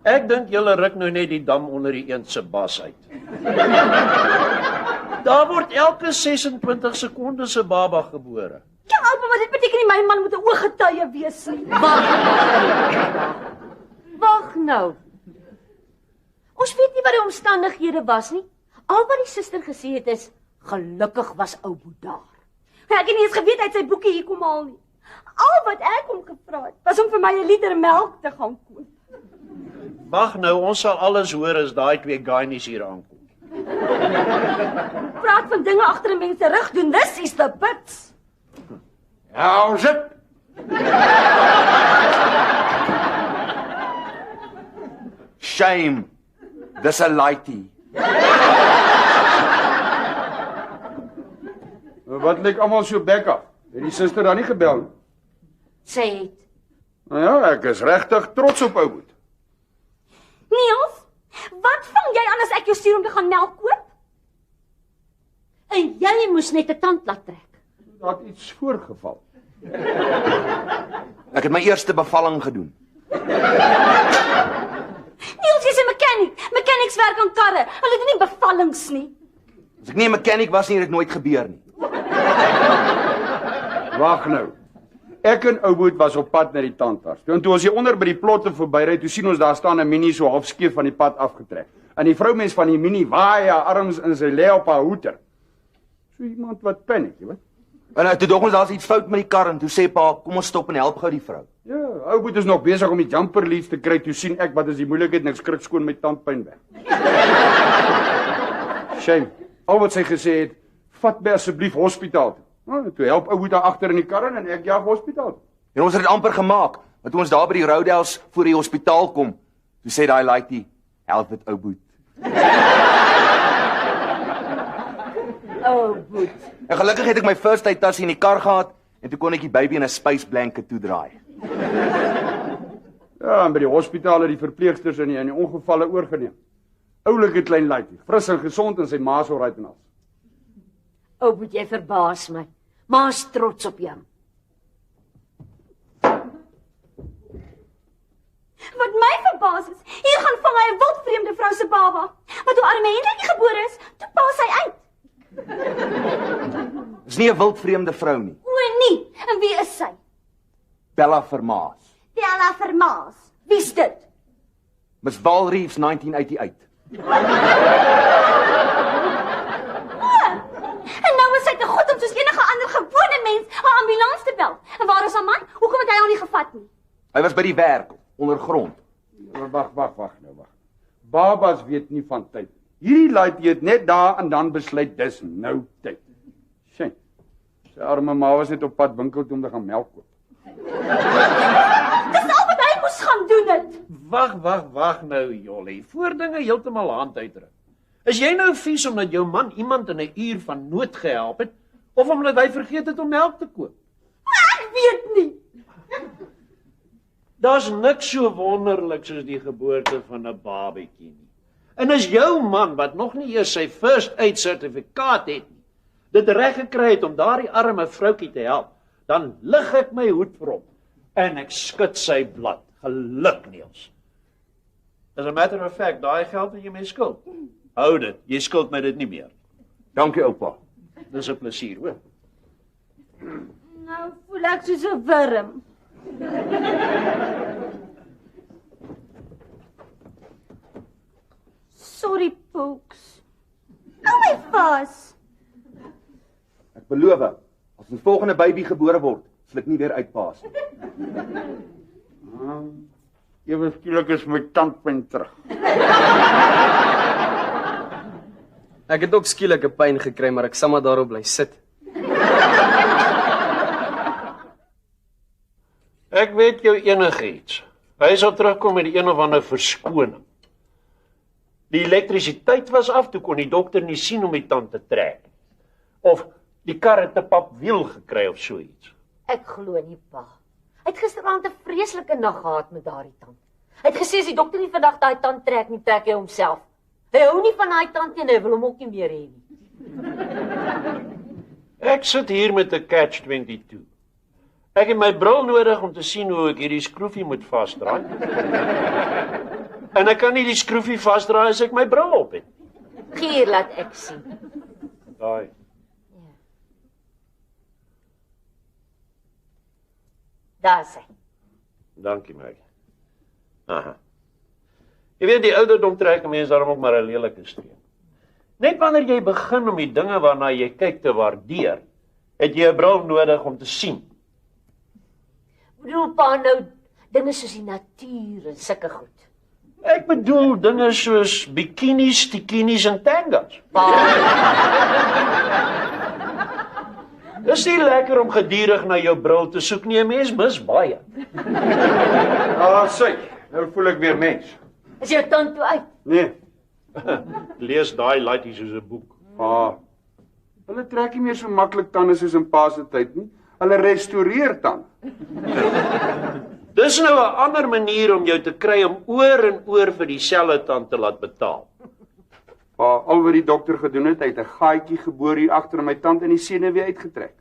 Ek dink julle ruk nou net die dam onder die eend se bas uit. Daar word elke 26 sekondes 'n baba gebore. Ja, oupa, maar dit beteken nie my man moet 'n ooggetuie wees nie. Wag nou. Ons weet nie wat die omstandighede was nie. Al wat die suster gesê het is, gelukkig was ou Boet daar. Ek het nie eens geweet hy het sy boekie hier kom haal nie. Al wat ek hom gevra het, was om vir my 'n liter melk te gaan koop. Wag nou, ons sal alles hoor as daai twee gainies hier aankom. Praat van dinge agter 'n mens se rug doen, this is the bits. Ja, ons sit. Shame. Dis 'n laaitie. Wat lyk almal so bek af? Het die suster dan nie gebel nie? Sy het. Nou ja, ek is regtig trots op ou Boet. Niels, wat vang jy aan as ek jou stuur om te gaan melk koop? En jy moes net 'n tand laat trek. Daar het iets voorgeval. Ek het my eerste bevalling gedoen. Niels, jy's 'n mechanic. Mechanics werk aan karre. Hulle doen nie bevallings nie. As ek nie 'n mechanic was nie, het dit nooit gebeur nie. Wag nou. Ek en ou Boet was op pad na die tandarts. Toe ons hier onder by die plotte verbyry, toe sien ons daar staan 'n Mini so half skeef van die pad afgetrek. En die vroumens van die Mini waai haar arms in sy lê op haar hoeter. So iemand wat paniek, jy weet. En toe dog ons daar's iets fout met die kar en toe sê pa, kom ons stop en help gou die vrou. Ja, ou Boet is nog besig om die jumper leads te kry. Toe sien ek wat is die moeilikheid en ek skrik skoon my tandpyn weg. Shame. Al wat sy gesê het, vat my asseblief hospitaal toe. Nou, toe help ou Boet daar agter in die kar en ek jaag hospitaal toe. En ons het dit amper gemaak. Want toe ons daar by die Roadhouse voor die hospitaal kom, toe sê daai laaitie, help met ou Boet. Ou Boet. En gelukkig het ek my first aid tas in die kar gehad en toe kon ek die baby in 'n space blanket toedraai. Ja, en by die hospitaal het die verpleegsters in die ongevalle oorgeneem. Oulike klein laaitie, fris en gesond en sy ma so right en al. Ou Boet, jy verbaas my. Ma's trots op jou. Wat my verbaas is, hier gaan vang hy 'n wildvreemde vrou se baba. Maar toe arme Hendrik gebore is, toe pas hy uit. Dis nie 'n wildvreemde vrou nie. O nee, en wie is sy? Bella Vermaas. Bella Vermaas. Wie's dit? Miss Val Reeves 1988. En nou is sy te goed om soos enige ander gewone mens 'n ambulans te bel. En waar is haar man? Hoekom het hy hom nie gevat nie? Hy was by die werk ondergrond. Wag nou. Babas weet nie van tyd. Hierdie laaitie het net daar en dan besluit dis nou tyd. Sien. Sy arme ma was net op pad winkel toe om te gaan melk koop. Dis al wat hy moes gaan doen het. Wag nou, Jolly. Voor dinge heeltemal hand uitdruk. Is jy nou vies omdat jou man iemand in 'n uur van nood gehelp het of omdat hy vergeet het om melk te koop? Ek weet nie. Daar's niks so wonderlik soos die geboorte van 'n babatjie nie. En as jou man wat nog nie eers sy first aid sertifikaat het nie, dit reg gekry het om daardie arme vroutjie te help, dan lig ek my hoed vir hom en ek skud sy blad. Geluk, Niels. As a matter of fact, daai geld wat jy my skuld. Hou dit, jy skuld my dit nie meer. Dankie oupa. Dis 'n plesier, hoor. Nou voel ek soos 'n wurm. Sorry, Pooks. Hou my vas. Ek beloof, as 'n volgende baby gebore word, sal ek nie weer uitpaas nie. Ewe skielik is my tandpyn terug. Ek het ook skielik 'n pyn gekry, maar ek sal maar daarop bly sit. Ek weet jou enigiets. Hy sal terugkom met een of ander verskoning. Die elektrisiteit was af, toe kon die dokter nie sien om die tand te trek. Of die kar het 'n papwiel gekry of so iets. Ek glo nie, pa. Hy het gisteraand 'n vreeslike nag gehad met daardie tand. Hy het gesê as die dokter nie vandag daai tand trek nie, trek hy homself. Hy hou nie van daai tand en hy wil hom ook nie meer hê nie. Ek sit hier met 'n catch-22. Ek het my bril nodig om te sien hoe ek hierdie skroefie moet vasdraai. En ek kan nie die skroefie vasdraai as ek my bril op het. Hier laat ek sien. Daai. Daar sê. Dankie, Maggie. Aha. Jy weet, die ouderdom trek 'n mens daarom ook maar 'n lelike steen. Net wanneer jy begin om die dinge waarna jy kyk te waardeer, het jy 'n bril nodig om te sien. Bedoel pa nou dinge soos die natuur en sulke goed. Ek bedoel dinge soos bikinis, tikinis en tangas. Dis nie lekker om gedurig na jou bril te soek nie, 'n mens mis baie. Sy, nou voel ek weer mens. Is jou tand toe uit? Nee, Lees daai laaitjie soos 'n boek. hulle trek nie meer so maklik tande soos in pa se tyd nie. Hulle restoreer tande. Dis nou 'n ander manier om jou te kry om oor en oor vir dieselfde tand te laat betaal. Al wat die dokter gedoen het, hy het 'n gaatjie geboor hier agter in my tand en die senuwee uitgetrek.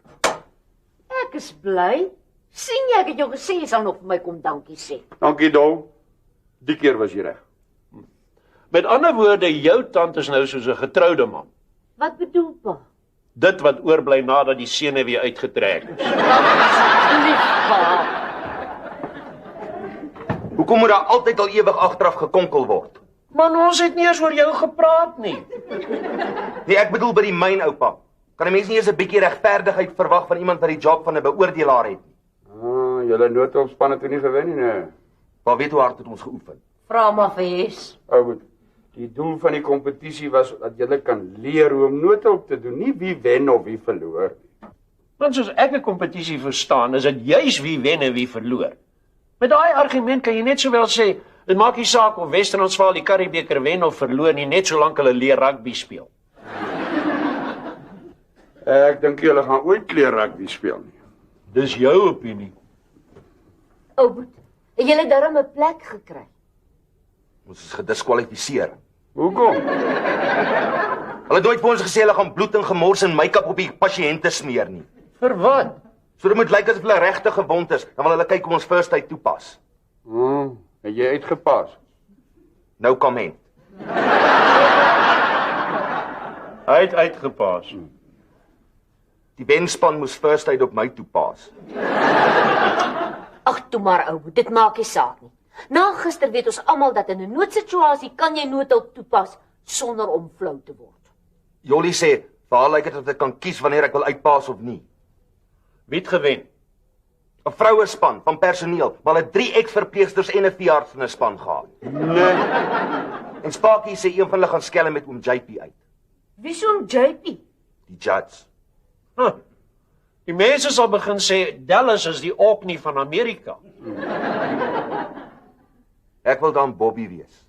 Ek is bly. Sien jy, ek het jou gesê jy sal nog vir my kom dankie sê. Dankie, Dol. Die keer was jy reg. Met ander woorde, jou tand is nou soos 'n getroude man. Wat bedoel pa? Dit wat oorbly nadat die senuwee uitgetrek is. Lief pa. Hoekom moet daar altyd al ewig agteraf gekonkel word? Man, ons het nie eens oor jou gepraat nie. Nee, ek bedoel by die myn, oupa. Kan 'n mens nie eens 'n bietjie regverdigheid verwag van iemand wat die job van 'n beoordelaar het nie? Julle noodhulpspan het nie gewen nie, nee. Maar weet hoe hard het ons geoefen? Vra maar vir Jes. Ou, die doel van die kompetisie was dat julle kan leer hoe om noodhulp te doen, nie wie wen of wie verloor nie. Want soos ek 'n kompetisie verstaan, is dit juis wie wen en wie verloor. Met daai argument kan jy net sowel sê, dit maak nie saak of Wes-Transvaal die Curriebeeker wen of verloor nie, net solank hulle leer rugby speel. Ek dink julle gaan ooit leer rugby speel nie. Dis jou opinie. Ou boet, het julle darm 'n plek gekry? Ons is gediskwalifiseer. Hoekom? Hulle het nooit vir ons gesê hulle gaan bloed en gemors en make-up op die pasiënte smeer nie. Vir wat? So dit moet lyk asof hulle regtig gewond is, dan wil hulle kyk hoe ons first aid toepas. Het jy uitgepas? Nou comment. Hy het uitgepas. Die wenspan moes first aid op my toepas. Ag, toe maar ou boet, dit maak nie saak nie. Na gister weet ons almal dat in 'n noodsituasie kan jy noodhulp toepas sonder om flou te word. Jolly sê, vir haar lyk dit of ek kan kies wanneer ek wil uitpas of nie. Wie het gewen? 'n Vrouespan van personeel, maar hulle 3 ex-verpleegsters en 'n veearts in 'n span gehad. Nee. En Spakie sê een van hulle gaan skelm met oom JP uit. Wie is oom JP? Die judge. Die mense sal begin sê, Dallas is die Orkney van Amerika. Ek wil dan Bobby wees.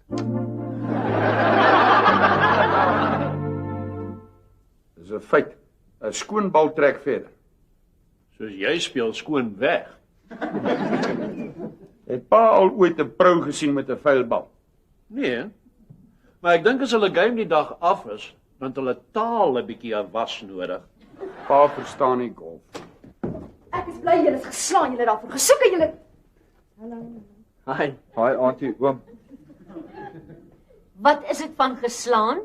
Dis 'n feit. 'n Skoon bal trek verder. Soos jy speel skoon weg. Het pa al ooit 'n vrou gesien met 'n vuil bal? Nee, maar ek dink as hulle game die dag af is, dan het hulle taal 'n bietjie 'n was nodig. Pa verstaan nie golf. Ek is bly julle is geslaan, julle daarvoor gesoek en julle. Hi. Hi auntie, oom. Wat is dit van geslaan?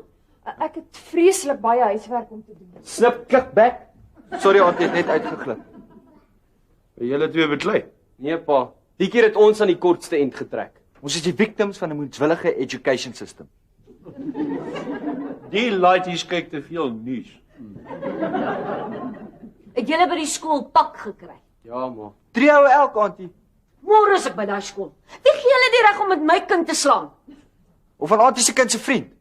Ek het vreeslik baie huiswerk om te doen. Snip, kick back. Sorry, auntie het net uitgeglip. Julle twee beklei. Nee pa, die keer het ons aan die kortste end getrek. Ons is die victims van 'n moedswillige education system. Die laities kyk te veel nuus. Het julle by die skool pak gekry? Ja ma. 3 houe elk, auntie. Môre is ek by daai skool. Wie gee julle die reg om met my kind te slaan? Of van auntie se kind se vriend.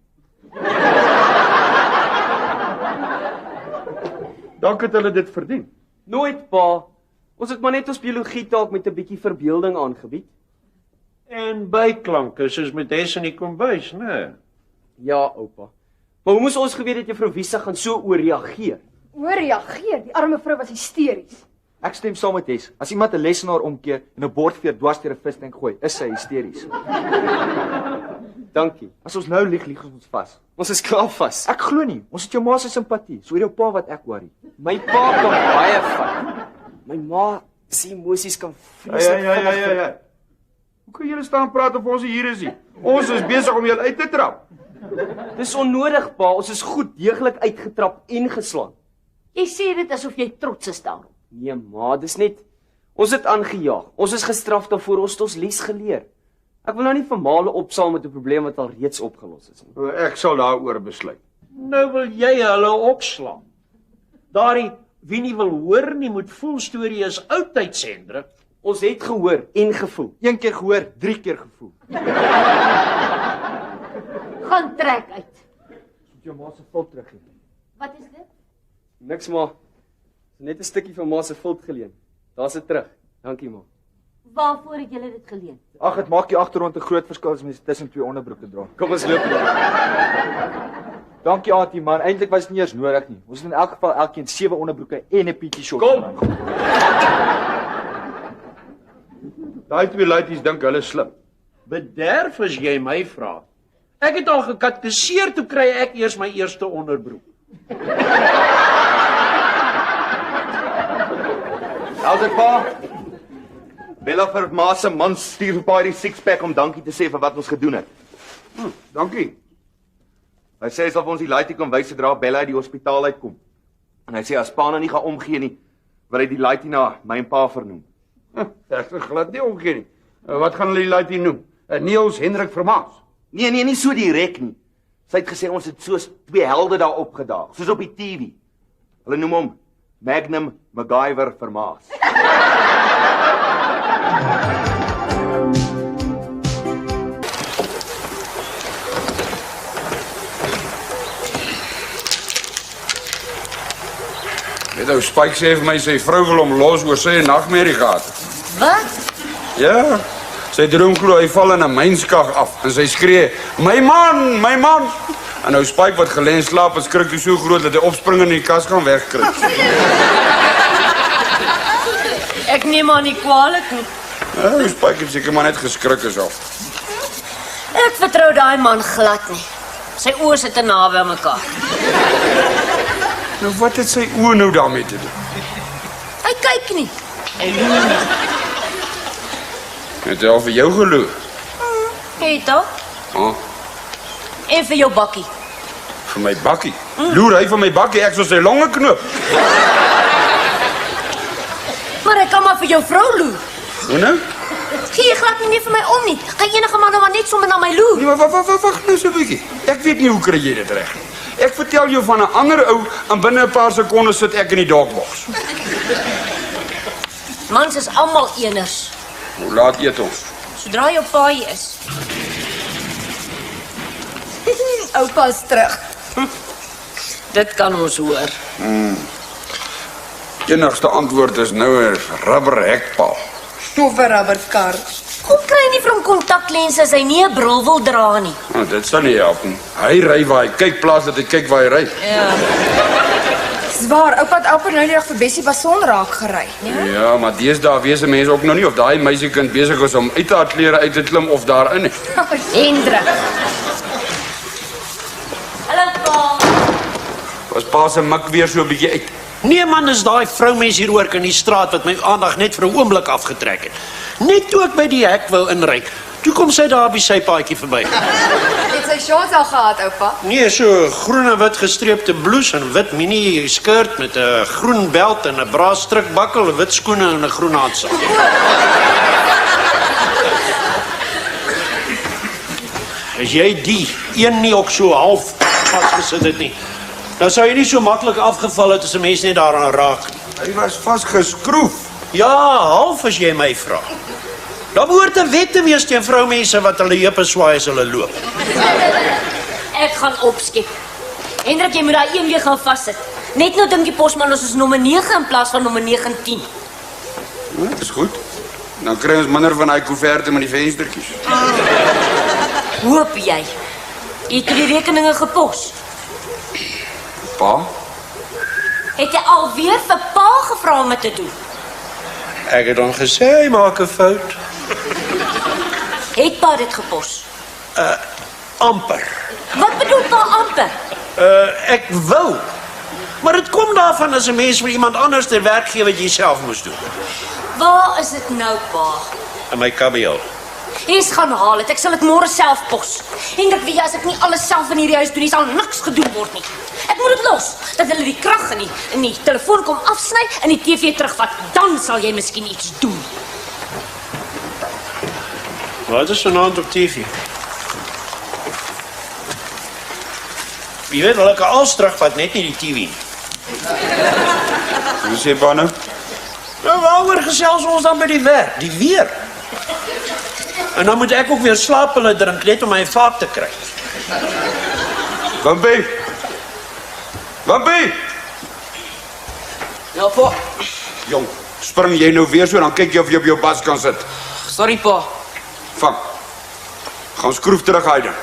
Dalk het hulle dit verdien. Nooit pa. Ons het maar net ons biologie taak met 'n bietjie verbeelding aangebied. En byklanke soos met Hes in die kombuis, né? Ja, oupa. Maar hoe moes ons geweet dat juffrou Wisa gaan so ooreageer? Oorreageer, die arme vrou was hysteries. Ek stem saam met Hes. As iemand 'n lesenaar omkeer en 'n bordveer dwars deur 'n vistank gooi, is sy hysteries. Dankie. As ons nou lieg ons vas. Ons is klaar vas. Ek glo nie. Ons het jou ma se simpatie. So jou pa wat ek worry. My pa kan baie vat. My ma se emosies kan vreeslik Ja. Hoe kan julle staan praat of ons hier is nie? Ons is besig om julle uit te trap. Dis onnodig pa, ons is goed deeglik uitgetrap en geslaan. Jy sê dit asof jy trots is daarop. Nee ma, dis net ons het aangejaag. Ons is gestraf daarvoor, ons het ons les geleer. Ek wil nou nie vermale opsaal met 'n probleem wat al reeds opgelos is nie. Ek sal daaroor besluit. Nou wil jy hulle opslaan. Daardie wie nie wil hoor nie moet voel storie is oudtyds, Hendrik. Ons het gehoor en gevoel. 1 keer gehoor, 3 keer gevoel. Gaan trek uit. Moet jou ma se vul teruggee. Wat is dit? Niks ma. Net 'n stukkie van ma se vult geleen. Daar's dit terug. Dankie ma. Waarvoor het julle dit geleen? Ag, dit maak jy agterrond 'n groot verskil as mens tussen 2 onderbroeke dra. Kom ons loop. Dankie auntie man, eintlik was dit nie eers nodig nie. Ons het in elk geval elkeen 7 onderbroeke en 'n PT short. Kom. Daai twee laities dink hulle is slim. Bederf as jy my vra. Ek het al gekatkeseer toe kry ek eers my eerste onderbroek. How's it pa? Bella vir ma se man stuur vir pa die 6-pack om dankie te sê vir wat ons gedoen het. Dankie. Hy sê hy sal vir ons die laitie kom wys sodra Bella uit die hospitaal uitkom. En hy sê as pa nou nie gaan omgee nie, wil hy die laitie na my en pa vernoem. Ek sal glad nie omgee nie. Wat gaan hulle die laitie noem? Niels Hendrik Vermaas. Nee, nie so direk nie. Sy het gesê ons het soos 2 helde daar opgedaag, soos op die TV. Hulle noem hom Magnum MacGyver Vermaas. Weet ou Spike sê vir my sy vrou wil hom los oor sy nagmerrie gehad. Wat? Ja. Sy droom glo hy val in 'n mynskag af en sy skree: "My man, my man!" En nou Spike wat gelê slaap, is skrik so groot dat hy opspring en in die kas gaan wegkruip. Ek neem aan nie kwaadlik nie. Ja, Spike het seker maar net geskrik is al. Ek vertrou daai man glad nie. Sy oë sit te naby aan mekaar. Nou wat het sy oë nou daarmee te doen? Hy kyk nie. Hy loer nie. Het hy al vir jou geloer? Hey toch? Oh, En vir jou bakkie. vir my bakkie. Loer hy vir my bakkie, ek sal sy longe knoop. Maar hy kan maar vir jou vrou loer. Hoe nou? Gee jy glad nie meer vir my om nie. Gaan enige man nou maar net sommer na my loer. Nee, maar wag nou so 'n bietjie. Ek weet nie hoe kry jy dit reg nie. Ek vertel jou van 'n ander ou en binne 'n paar sekondes sit ek in die dogbox. Mans is almal eners. Hoe laat eet ons? Sodra jou pa hier is. Oupa's terug. Dit kan ons hoor. Enigste antwoord is nou 'n rubberhekpaal. Of 'n rubberkar. Hoe kry jy nie vir hom kontaklense as hy nie 'n bril wil dra nie? Nou, dit sal nie help nie. Hy ry waar hy kyk plaas dat hy kyk waar hy ry. Ja. Zwaar, oupa het amper nou die dag vir Bessie Bason raak gery. Ja, maar deesdae weet mense ook nog nie of daai meisiekind besig is om uit haar klere uit te klim of daarin nie. Hendrik. Hallo pa. Was pa se mik weer so 'n bietjie uit. Nee man, is daai vroumens hier oor in die straat wat my aandag net vir 'n oomblik afgetrek het. Net toe ek by die hek wou inry, Toe kom sy daar op die sypaadjie verby. Het sy shorts al gehad, oupa? Nee, so groen en wit gestreepte blouse en wit mini skirt met 'n groen belt en 'n braas strikbakkel, wit skoene en 'n groen handsak. As jy die een nie ook so half vasgesit het nie, dan sou jy nie so maklik afgeval het as 'n mens net daaraan raak. Hy was vasgeskroef. Ja, half as jy my vra. Daar behoort 'n wet te wees teen vroumense wat hulle heupe swaai as hulle loop. Ek gaan opskep. Hendrik, jy moet daai een weer gaan vassit. Net nou dink die posman ons is nommer 9 in plaas van nommer 9 en 10. Dit is goed. Dan kry ons minder van daai koeverte met die venstertjies. Hoop jy? Jy het die rekeninge gepos. Pa? Het jy alweer vir pa gevra om dit te doen? Ek het dan gesê hy maak 'n fout. Het pa dit gepos? Amper. Wat bedoel pa amper? Ek wou. Maar dit kom daarvan as 'n mens vir iemand anders ter werk gee wat jy self moes doen. Waar is dit nou, pa? In my kabiel. Eens gaan haal het, ek sal dit môre self pos. Hendrik, weet jy, as ek nie alles self in hierdie huis doen nie, sal niks gedoen word nie. Ek moet dit los, dat hulle die krag in die telefoon kom afsny en die TV terugvat. Dan sal jy miskien iets doen. Wat is vanaand op TV? Jy weet wel, ek als terugvat, net nie die TV nie. Hoe sê pa nou? Nou, waaroor gesels ons dan by die werk? Die weer. En dan moet ek ook weer slaappille drink, net om my vaap te kry. Wimpie! Wimpie! Ja, pa. Jong, spring jy nou weer so, dan kyk jy of jy op jou bas kan sit. Sorry, pa. Vang. Gaan skroef terug hy dan.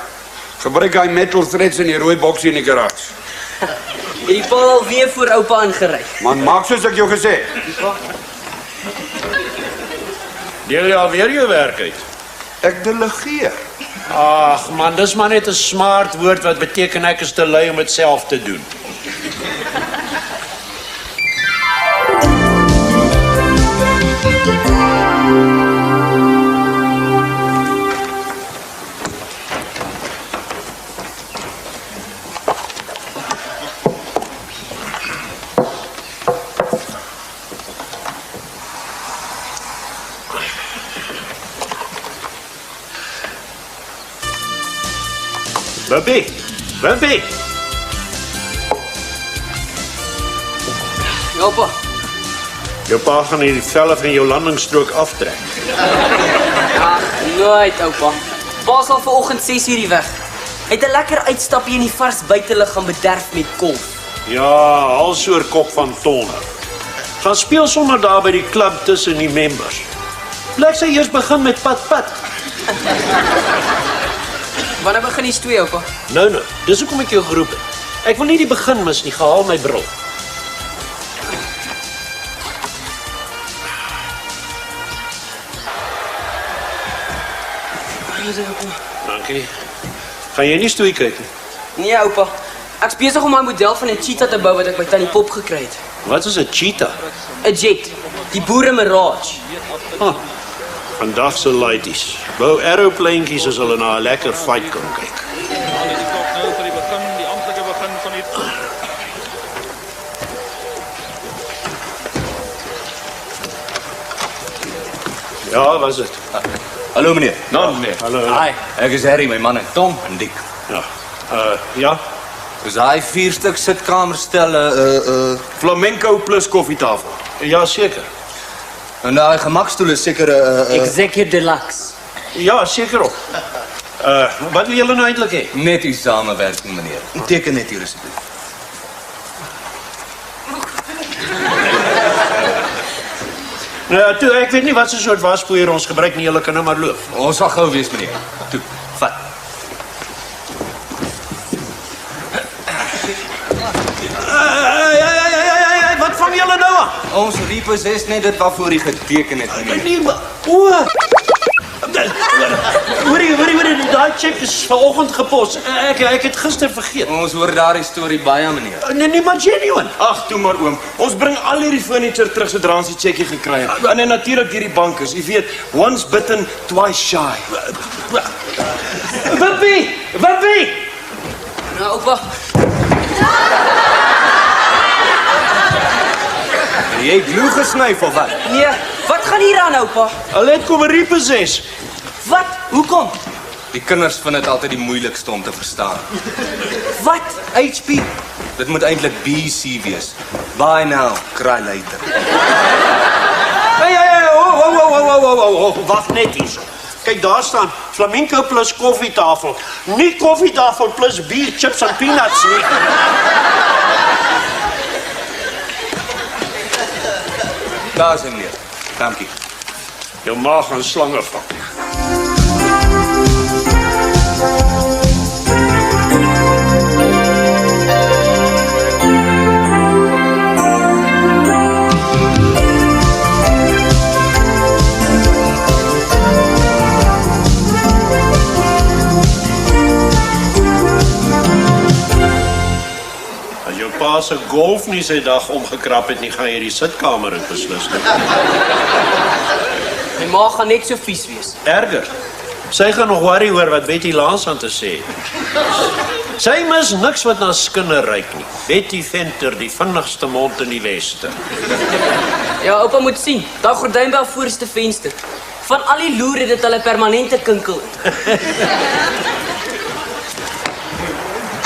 Gebruik hy metal threads in die rooi boksie in die garage. Het die pa alweer voor oupa ingery? Man, maak soos ek jou gesê. Deel jy alweer jou werk uit? Ek delegeer. Ag man, dis maar net 'n smart woord wat beteken ek is te lui om dit self te doen. Wimpie! Ja, pa. Jou pa gaan die velle van jou landingsstrook aftrek. Ag, nooit, oupa. Pa sal vanoggend 6 uur weg. Hy het 'n lekker uitstapie in die vars buitelug gaan bederf met kolf. Ja, alsoor kop van tonne. Gaan speel sommer daar by die klub tussen die members. Blyk sy eers begin met pat. Wanneer begin die stoei, oupa? Nou, dis hoekom ek jou geroep het. Ek wil nie die begin mis nie, gehaal my bril. Dankie. Gaan jy nie stoei kyk nie? Nee, oupa. Ek's besig om my model van 'n cheetah te bou wat ek by Tannie Pop gekry het. Wat is 'n cheetah? 'n Jet. Die boere Mirage. Vandag se ladies bou aeropleintjies as hulle na 'n lekker fight kan kyk. Ja, wat is dit? Hallo meneer. Nou, meneer. Hallo. Hi, ek is Harry, my manne Tom en Dick. Ja. Ja. Dis daai 4-stuk sitkamerstelle flamenco plus koffietafel. Ja, seker. En daai gemakstoel is seker Executive Deluxe. Ja, seker op. Wat wil julle nou eintlik hê? net die samewerking meneer. Teken net hier asseblief. Nou, toe, ek weet nie wat so soort waspoeier ons gebruik nie, julle kan nou maar loop. Ons sal gou wees meneer. Toe, vat. Wat vang julle nou aan? Ons repossess net dit waarvoor hy geteken het meneer. Nee, maar... Hoorie, daai cheque is vanoggend gepos. Ek het gister vergeet. Ons hoor daardie storie baie, meneer. Nee, maar genuine. Ag, toe maar oom. Ons bring al hierdie furniture terug sodra ons die checkie gekry het. En natuurlik hierdie bankers. Jy weet, once bitten, twice shy. Wimpie! Nou, oupa. Jy glue gesnyf of wat? Nee, wat gaan hier aan, oupa? Hulle het kom repossess. Wat? Hoekom? Die kinders vind dit altyd die moeilikste om te verstaan. Wat? HP. Dit moet eintlik BC wees. Buy now, cry later. Wag net hier. Kyk, daar staan flamenco plus koffietafel. Nie koffietafel plus bier, chips en peanuts nie. Daar is hy, meneer. Dankie. Jou ma gaan slange vang. Pa se golf nie sy dag omgekrap het nie, gaan jy die sitkamer in beslis nie. My ma gaan net so vies wees. Erger. Sy gaan nog worry oor wat Betty Lance aan te sê. Sy mis niks wat na skinder ruik nie. Betty Venter, die vinnigste mond in die weste. Ja, oupa moet sien. Daai gordyn by haar voorste venster. Van al die loer het dit hulle permanente kinkel.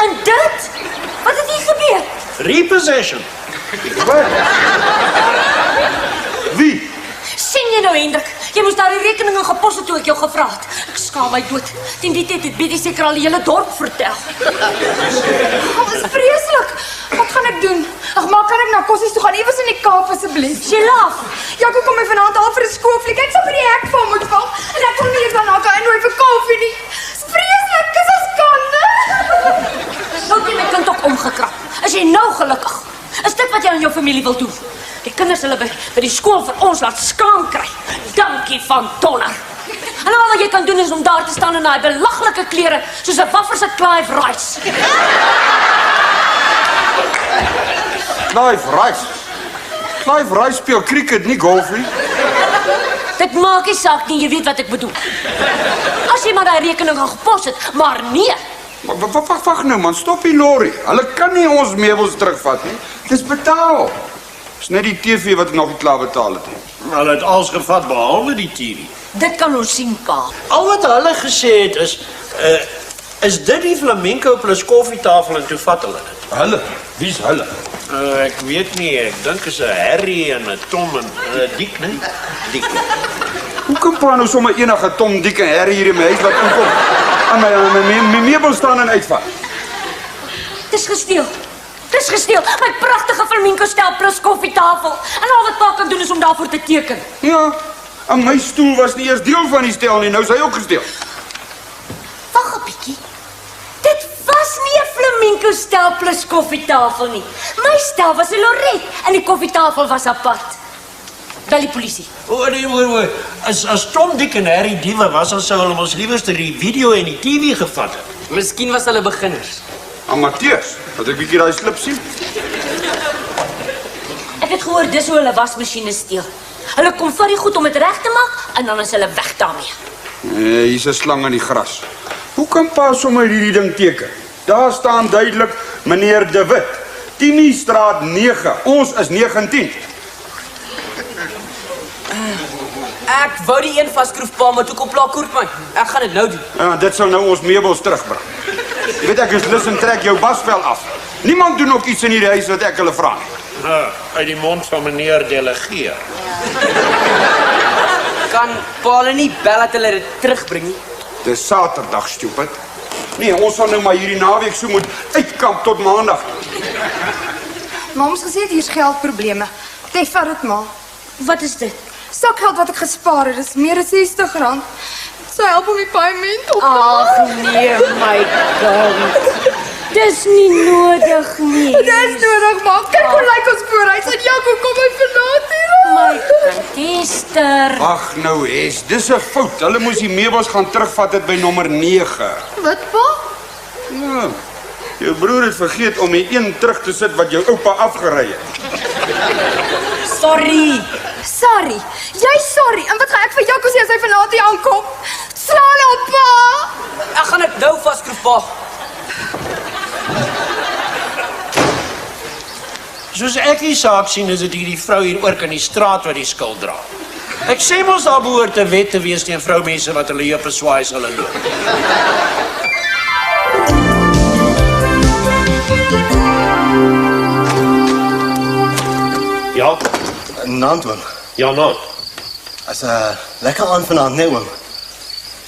En dit? Wat het hier gebeur? Repossession. Wie? Sien jy nou, Hendrik? Jy moes daar die rekeninge gepos het toe ek jou gevra het. Ek skaam my dood. Teen die tyd het Betty seker al die hele dorp vertel. Dit is vreeslik. Wat gaan ek doen? Ag, maar kan ek na Kossies toe gaan? Iewers in die Kaap asseblief. Sheila, Jaco kom my vanaand al vir 'n skoolfliek. Ek sal by die hek van moet val. En ek wil nie eens daarna gaan innooi vir koffie nie. Dis vreeslik, dis 'n skande. nou het jy my kind ook omgekrap. Is jy nou gelukkig? Is dit wat jy aan jou familie wil doen? Die kinders hulle by die skool vir ons laat skaam kry. Dankie van Donner. En al wat jy kan doen is om daar te staan in daai belaglike klere soos 'n waffer se Clive Rice. Clive Rice speel cricket, nie golf nie. Dit maak nie saak nie, jy weet wat ek bedoel. As jy maar daai rekening gaan gepos het, maar nee. Wag nou man, stop die lorry. Hulle kan nie ons meubels terugvat nie. Dis betaal. Dis net die TV wat nog nie klaar betaal het nie. Hulle het alles gevat behalwe die TV. Dit kan ons sien, pa. Al wat hulle gesê het is dit die flamenco plus koffietafel en toe vat hulle dit. Hulle? Wie's hulle? Ek weet nie, ek dink is 'n Harry en 'n Tom en Dick, nee? Dick. Hoe kan pa nou sommer enige Tom, Dick en Harry hier in my huis wat inkom? En my meubels staan en uitvat. Dis gesteel. Dis gesteel. My pragtige flamenco stel plus koffietafel. En al wat pa kan doen is om daarvoor te teken. Ja, en my stoel was nie eers deel van die stel nie, nou is hy ook gesteel. Wag 'n bietjie. Dit was nie 'n flamenco stel plus koffietafel nie. My stel was 'n lorette en die koffietafel was apart. Bel die polisie. O, as Tom, Dick en Harry diewe was, dan sou hulle ons liewers die video en die TV gevat het. Miskien was hulle beginners. Amateurs, wat ek bietjie daai slip sien. Ek het gehoor dis hoe hulle wasmasjiene steel. Hulle kom vat die goed om dit reg te maak en dan is hulle weg daarmee. Nee, hier's 'n slang in die gras. Hoe kan pa sommer hierdie ding teken? Daar staan duidelik meneer De Wit. Timmiestraat 9. Ons is 19. Ek wou die een vasskroef pa, maar toe kom pla koort my. Ek gaan dit nou doen. Ja, dit sal nou ons meubels terugbring. Jy weet ek is lus en trek jou basvel af. Niemand doen ook iets in hierdie huis wat ek hulle vra nie. Uit die mond van meneer Delegeer. Kan pa hulle nie bel dat hulle dit terugbring nie? Dis Saterdag, stupid. Nee, ons sal nou maar hierdie naweek so moet uitkamp tot maandag. Mam's gesê hier's geldprobleme. Jy vat dit maar. Wat is dit? Sakgeld wat ek gespaar het, dis meer as R60. Sy help om die paaiement op te Ag nee, my kind. Dis nie nodig nie. Dit is nodig, ma. Kyk hoe lyk ons voorhuis en Jaco kom my verlaat hier. My kind Esther. Ag nou, Hes, dis 'n fout. Hulle moes die meubels gaan terugvat het by nommer 9. Wat, pa? Ja. Jou broer het vergeet om die een terug te sit wat jou oupa afgery het. Sorry. Sorry. Jy sorry. En wat gaan ek vir Jaco sê as hy vanaand hier aankom? Slaan op, pa. Ek gaan dit nou vasskroef, pa. Soos ek die saak sien, is dit hierdie vrou hier oor kan die straat wat die skuld dra. Ek sê mos daar behoort 'n wet te wees teen vroumense wat hulle heupe swaai as hulle loop. Ja, Naand, oom. ja nou. As 'n lekker aand vanaand, nee, oom.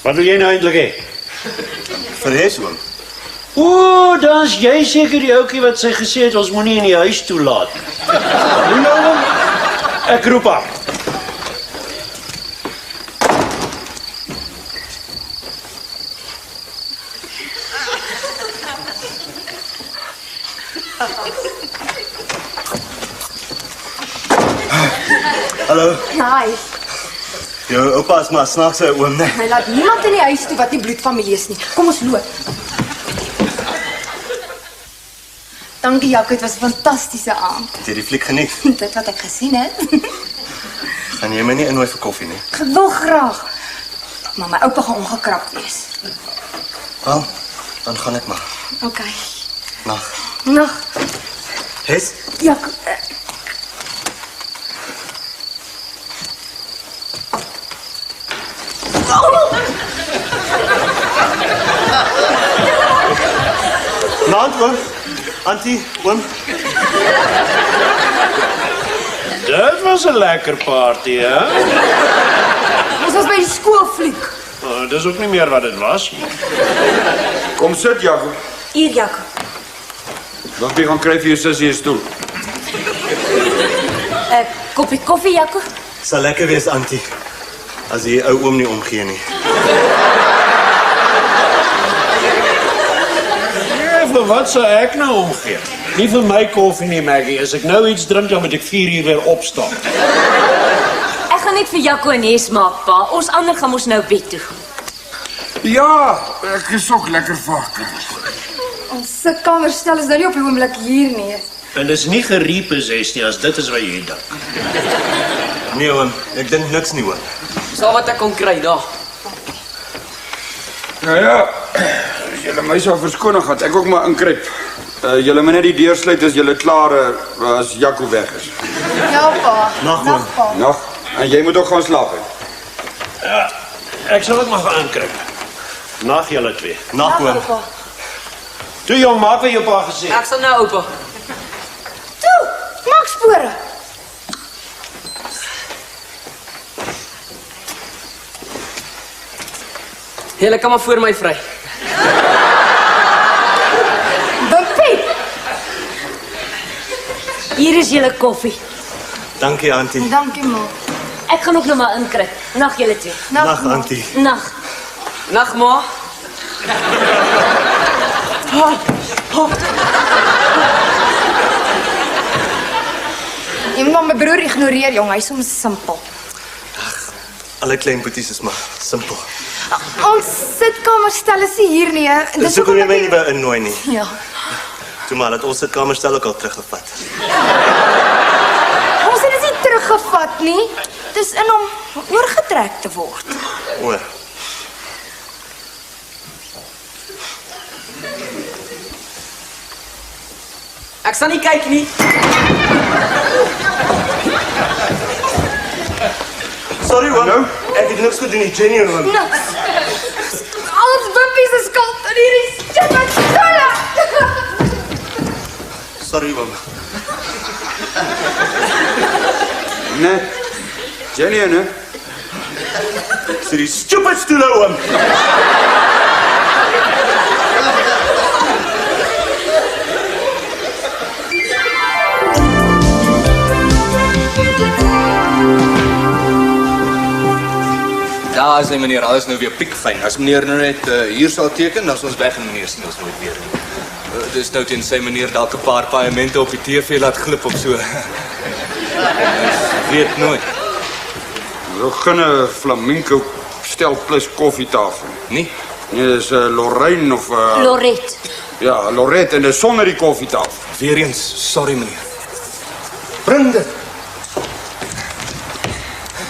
Wat wil jy nou eintlik hê? Vir Hes, oom. O, dan's jy seker die ouetjie wat sy gesê het ons moenie in die huis toelaat nie. Hoe nou oom? Ek roep haar. Hallo. Nice. Jou oupa is maar snaakse oom, nee. Hy laat niemand in die huis toe wat nie bloedfamilie is nie. Kom ons loop. Dankie Jaco, dit was 'n fantastiese aand. Het jy die fliek geniet? Dit wat ek gesien het. Gaan jy my nie innooi vir koffie nie? Ek wil graag. Maar my oupa gaan ongekrap wees. Wel, dan gaan ek maar. Okay. Nag. Nag. Hes? Jaco. Naand, oom. Auntie, oom. Dit was 'n lekker party, hè? Ons was by die skoolfliek. Oh, dis ook nie meer wat dit was nie. Kom sit, Jaco. Hier Jaco. Wat jy gaan kry vir jou sussie 'n stoel. 'n Koppie koffie Jaco. Sal lekker wees, auntie. As die ou oom nie omgee nie. Ja, vir wat sou ek nou omgee? Nie vir my koffie nie, Maggie. As ek nou iets drink, dan moet ek 4 uur weer opstaan. Ek gaan net vir Jaco en Hes maak, pa. Ons ander gaan mos nou bed toe. Ja, ek is ook lekker vaker. Ons sitkamerstel is nou nie op die oomblik hier nie. En dis nie gerepossess nie as dit is wat jy dink. Nee, oom. Ek dink niks nie, oom. Sal wat ek kon kry daar. Nou ja, as julle my sou verskoning gehad, ek ook maar inkruip. Julle moet net die deur sluit as julle klaar as Jaco weg is. Ja pa. Nag, oom. Nog, en jy moet ook gaan slaap hè. Ja, ek sal ook maar gaan inkruip. Nag julle twee. Nag, oom. Toe jong, maak wat jou pa gesê. Ek sal nou, oupa. Toe, maak spore. Julle kan maar voor my vry. Wimpie. Hier is julle koffie. Dankie, auntie. Dankie ma. Ek gaan ook nog maar inkry. Nag julle twee. Nag, auntie. Nag. Nag, ma. Jy moet maar my broer ignoreer jong, hy's soms simpel. Alle klein boeties is maar simpel. Ons sitkamerstel is nie hier nie. Dis hoekom jy my nie by innooi nie. Ja. Toe maar, het ons sitkamerstel ook al teruggevat. Ons het dit nie teruggevat nie. Dis in om oorgetrek te word. O. Ek sal nie kyk nie. Sorry, oom. Nou? Ek het niks gedoen nie, Jenny, oom. Niks. Alles Wimpie se skuld en hier is dit wat stolle. Sorry, oom. Nee, Jenny hè? Dis die stupid stoele, oom. Ja, as hy meneer, alles nou weer piekfyn. As meneer nou net hier sal teken, dan is ons weg en meneer sien ons nooit weer nie. Dis nou tensy meneer dalk 'n paar paemente op die TV laat glip of so. Mens weet nooit. So ginne flamenco stel plus koffietafel. Nie? Nee, dis Lorraine of Lorette. ja, Lorette en dis sonder die koffietafel. Weer eens, sorry meneer. Bring dit.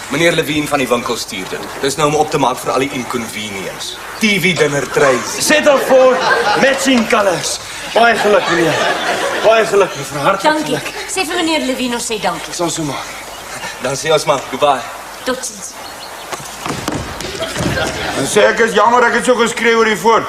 Meneer Levine van die winkel stuur dit. Dis nou om op te maak vir al die inconvenience. TV dinner trays. Settle for matching colors. Baie geluk, meneer. Baie geluk, mevrou. Hartlik Dankie. geluk. Sê vir meneer Levine ons sê dankie. Sal so maak. Dan sê ons maar goodbye. Totsiens. En sê ek is jammer ek het so geskree oor die foon.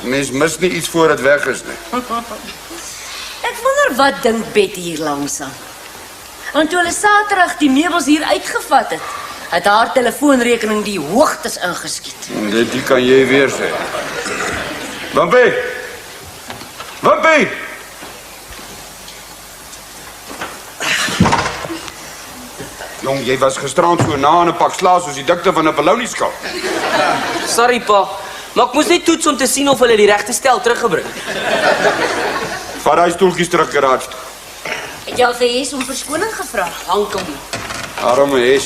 Mens mis nie iets voor dit weg is nie. Ek wonder wat dink Betty hier langs aan. Want toe hulle Saterdag die meubels hier uitgevat het haar telefoonrekening die hoogtes ingeskiet. Dit kan jy weer sê. Wimpie! Wimpie! Jong, jy was gisterand so na aan 'n pak slaas soos die dikte van 'n ballonieskap. Sorry pa, maar ek moes net toets om te sien of hulle die regte stel teruggebring. Vat daai stoeltjies terug garage. Het jy al vir Hes om verskoning gevra? Hankom. Arme Hes.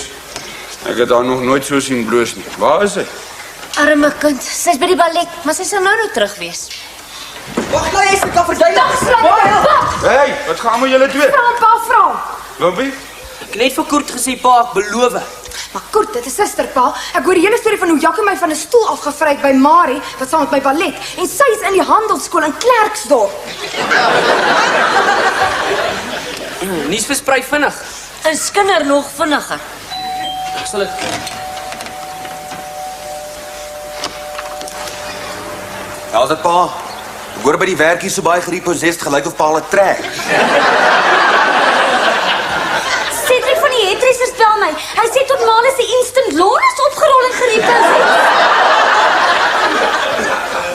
Ek het haar nog nooit so sien bloos nie. Waar is sy? Arme kind, sy's by die ballet, maar sy sal nou terug wees. Wag nou eens, ek kan verduidelik. Hey, wat gaan met julle twee? Vra. Wimpie? Ek het net vir Koert gesê pa, ek beloof. Maar Koert, dit is suster, pa. Ek hoor die hele storie van hoe Jackie my van 'n stoel afgevry het by Marie, wat saam met my ballet, en sy is in die handelsskool in Klerksdorp. Nuus versprei vinnig. En skinder nog vinniger. Ek sal dit. How's dit, pa? Ek hoor by die werk hier so baie gerepossessed gelyk of pa hulle trek. Cedric van die hairdressers bel my. Hy sê tot maal is die instant lawn is opgerol en gereposeerd.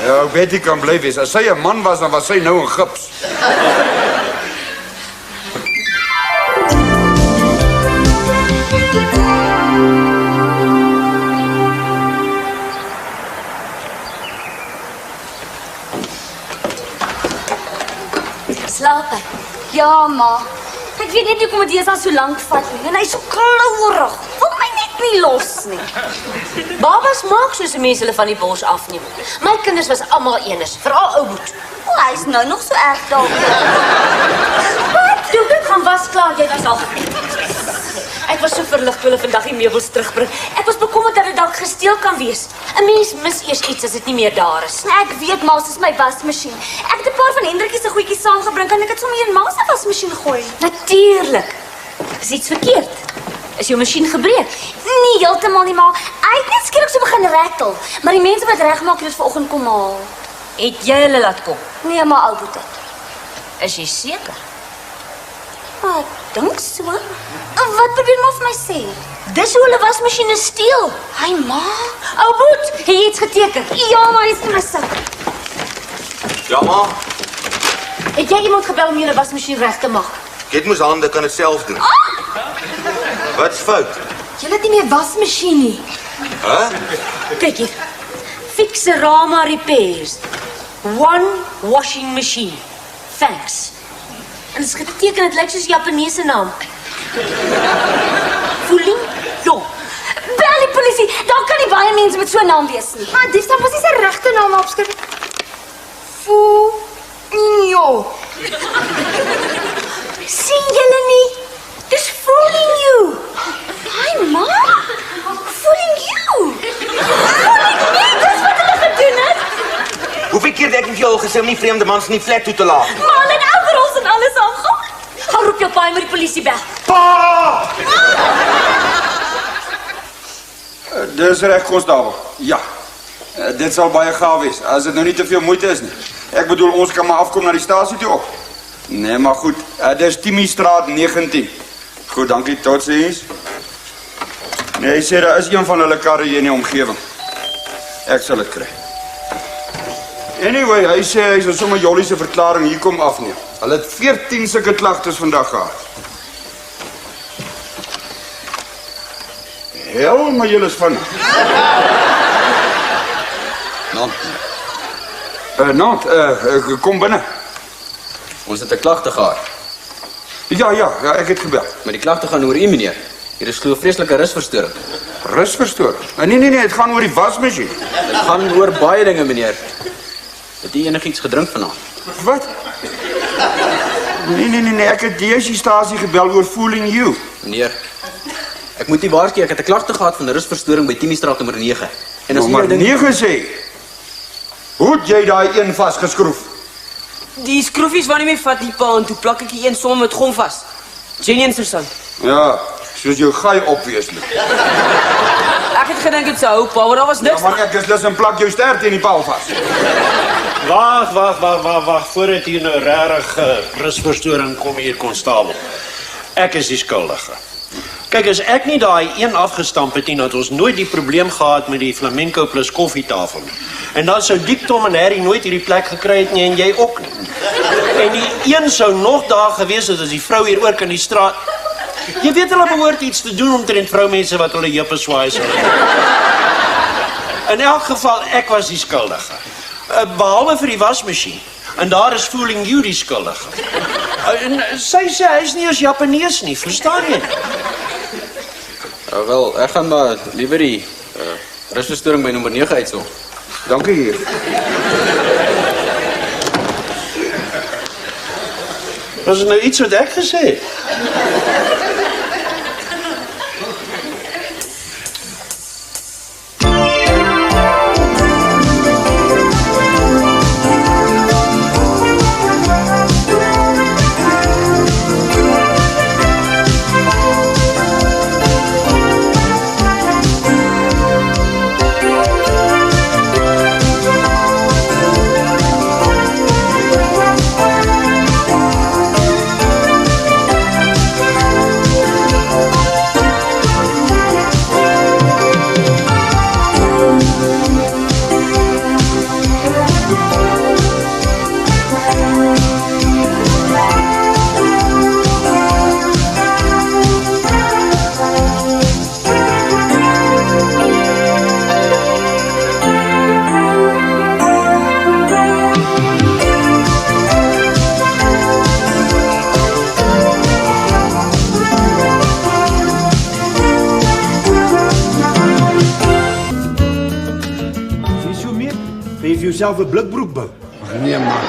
Ja, Betty kan bly wees. As sy 'n man was, dan was sy nou in gips. Slaap hy? Ja, ma. Ek weet net nie hoekom dit so lank vat nie. En hy's so klourig. Wil my net nie los nie. Babas maak soos die mense hulle van die bos afneem. My kinders was almal eenes, veral ou Boet. O, hy's nou nog so erg dalk. Toe ek gaan was klaar, jy was al. Ek was so verlig toe hulle vandag die meubels terugbring. Ek was bekommerd dat dit dalk gesteel kan wees. 'n Mens mis eers iets as dit nie meer daar is. Ek weet, ma, dis my wasmasjien. Ek het 'n paar van Hendrikie se goedjies saamgebring en ek het sommer in ma se wasmasjien gegooi. Natuurlik. Is iets verkeerd? Is jou masjien gebreek? Nee, heeltemal nie, ma. Hy het net skielik so begin rattel. Maar die mense wat regmaak het dit vanoggend kom haal. Het jy hulle laat kom? Nee, ma, ou Boet. Is jy seker? Maar ek dink so. Wat probeer ma vir my sê? Dis hoe hulle wasmasjiene steel. Hy ma. Ou Boet, het jy iets geteken? Ja, maar dis in my sak. Ja, ma. Het jy iemand gebel om julle wasmasjien reg te maak? Jy moes hande kan dit self doen. Wat's fout? Jy het nie meer wasmasjien nie. Kyk hier. Fixerama Repairs. One washing machine. Thanks. En dit is geteken, het lyk soos 'n Japaneese naam. Fuling Yong. Bel die polisie. Daar kan nie baie mense met so 'n naam wees nie. Maar dis dan was nie sy regte naam opskryf. Njo. Sien julle nie? Dis fooling you. Hi, ma. Fooling you. Fooling me, dis wat hulle gedoen het. Hoeveel keer het ek vir jou al gesê om nie vreemde mans in die flat toe te laat? Maar hulle het overals en alles aangaan. Gaan roep jou pa en moet die polisie bel. Pa! Dis reg, konstabel. Ja. Dit sal baie gaaf wees, as dit nou nie te veel moeite is nie. Ek bedoel, ons kan maar afkom na die stasie toe op. Nee, maar goed. Dis Timmiestraat 19. Goed, dankie, totsiens. Nee, hy sê, daar is een van hulle karre hier in die omgewing. Ek sal dit kry. Anyway, hy sê hy sal sommer Jollie se verklaring hier kom afneem. Hulle het 14 sulke klagtes vandag gehad. Hel, maar julle is van. Nant, kom binne. Ons het 'n klagte gehad. Ja, ek het gebel. Maar die klagte gaan oor u, meneer. Hier is glo vreeslike rusverstoring. Rusverstoring? Nee, het gaan oor die wasmasjien. Dit gaan oor baie dinge, meneer. Het u enigiets gedrink vanaand? Wat? Nee, ek het die stasie gebel oor Fooling You. Meneer, ek moet u waarsku, ek het 'n klagte gehad van 'n rusverstoring by Timmiestraat nommer 9. En as maar 9 sê. Hoe het jy daai een vasgeskroef? Die skroefies wou nie meer vat die pa en toe plak ek die een sommer met gom vas. Jenny en Susan. Ja, soos jou gaai opweeslik. Ek het gedink dit sou hou, pa, maar daar was niks. Ja, maar ek is lus en plak jou ster teen die paal vas. Wag, voordat hier nou regtig rusverstoring kom hier, konstabel. Ek is die skuldige. Kyk, as ek nie daai een afgestamp het nie, dan het ons nooit die probleem gehad met die flamenco plus koffietafel nie. En dan sou Dick, Tom en Harry nooit hierdie plek gekry het nie en jy ook nie. En die een sou nog daar gewees het as die vrou hier oor in die straat. Jy weet hulle behoort iets te doen omtrent vroumense wat hulle heupe swaai so. In elk geval, ek was die skuldige. Behalwe vir die wasmasjien. En daar is Fooling You die skuldige. En sy sê hy is nie eens Japanees nie, verstaan jy? Wel, ek gaan maar liewer die rusverstoring by nommer 9 uitsom. Dankie hier. Was het nou iets wat ek gesê het? Self 'n blikbroek bou. Nee man.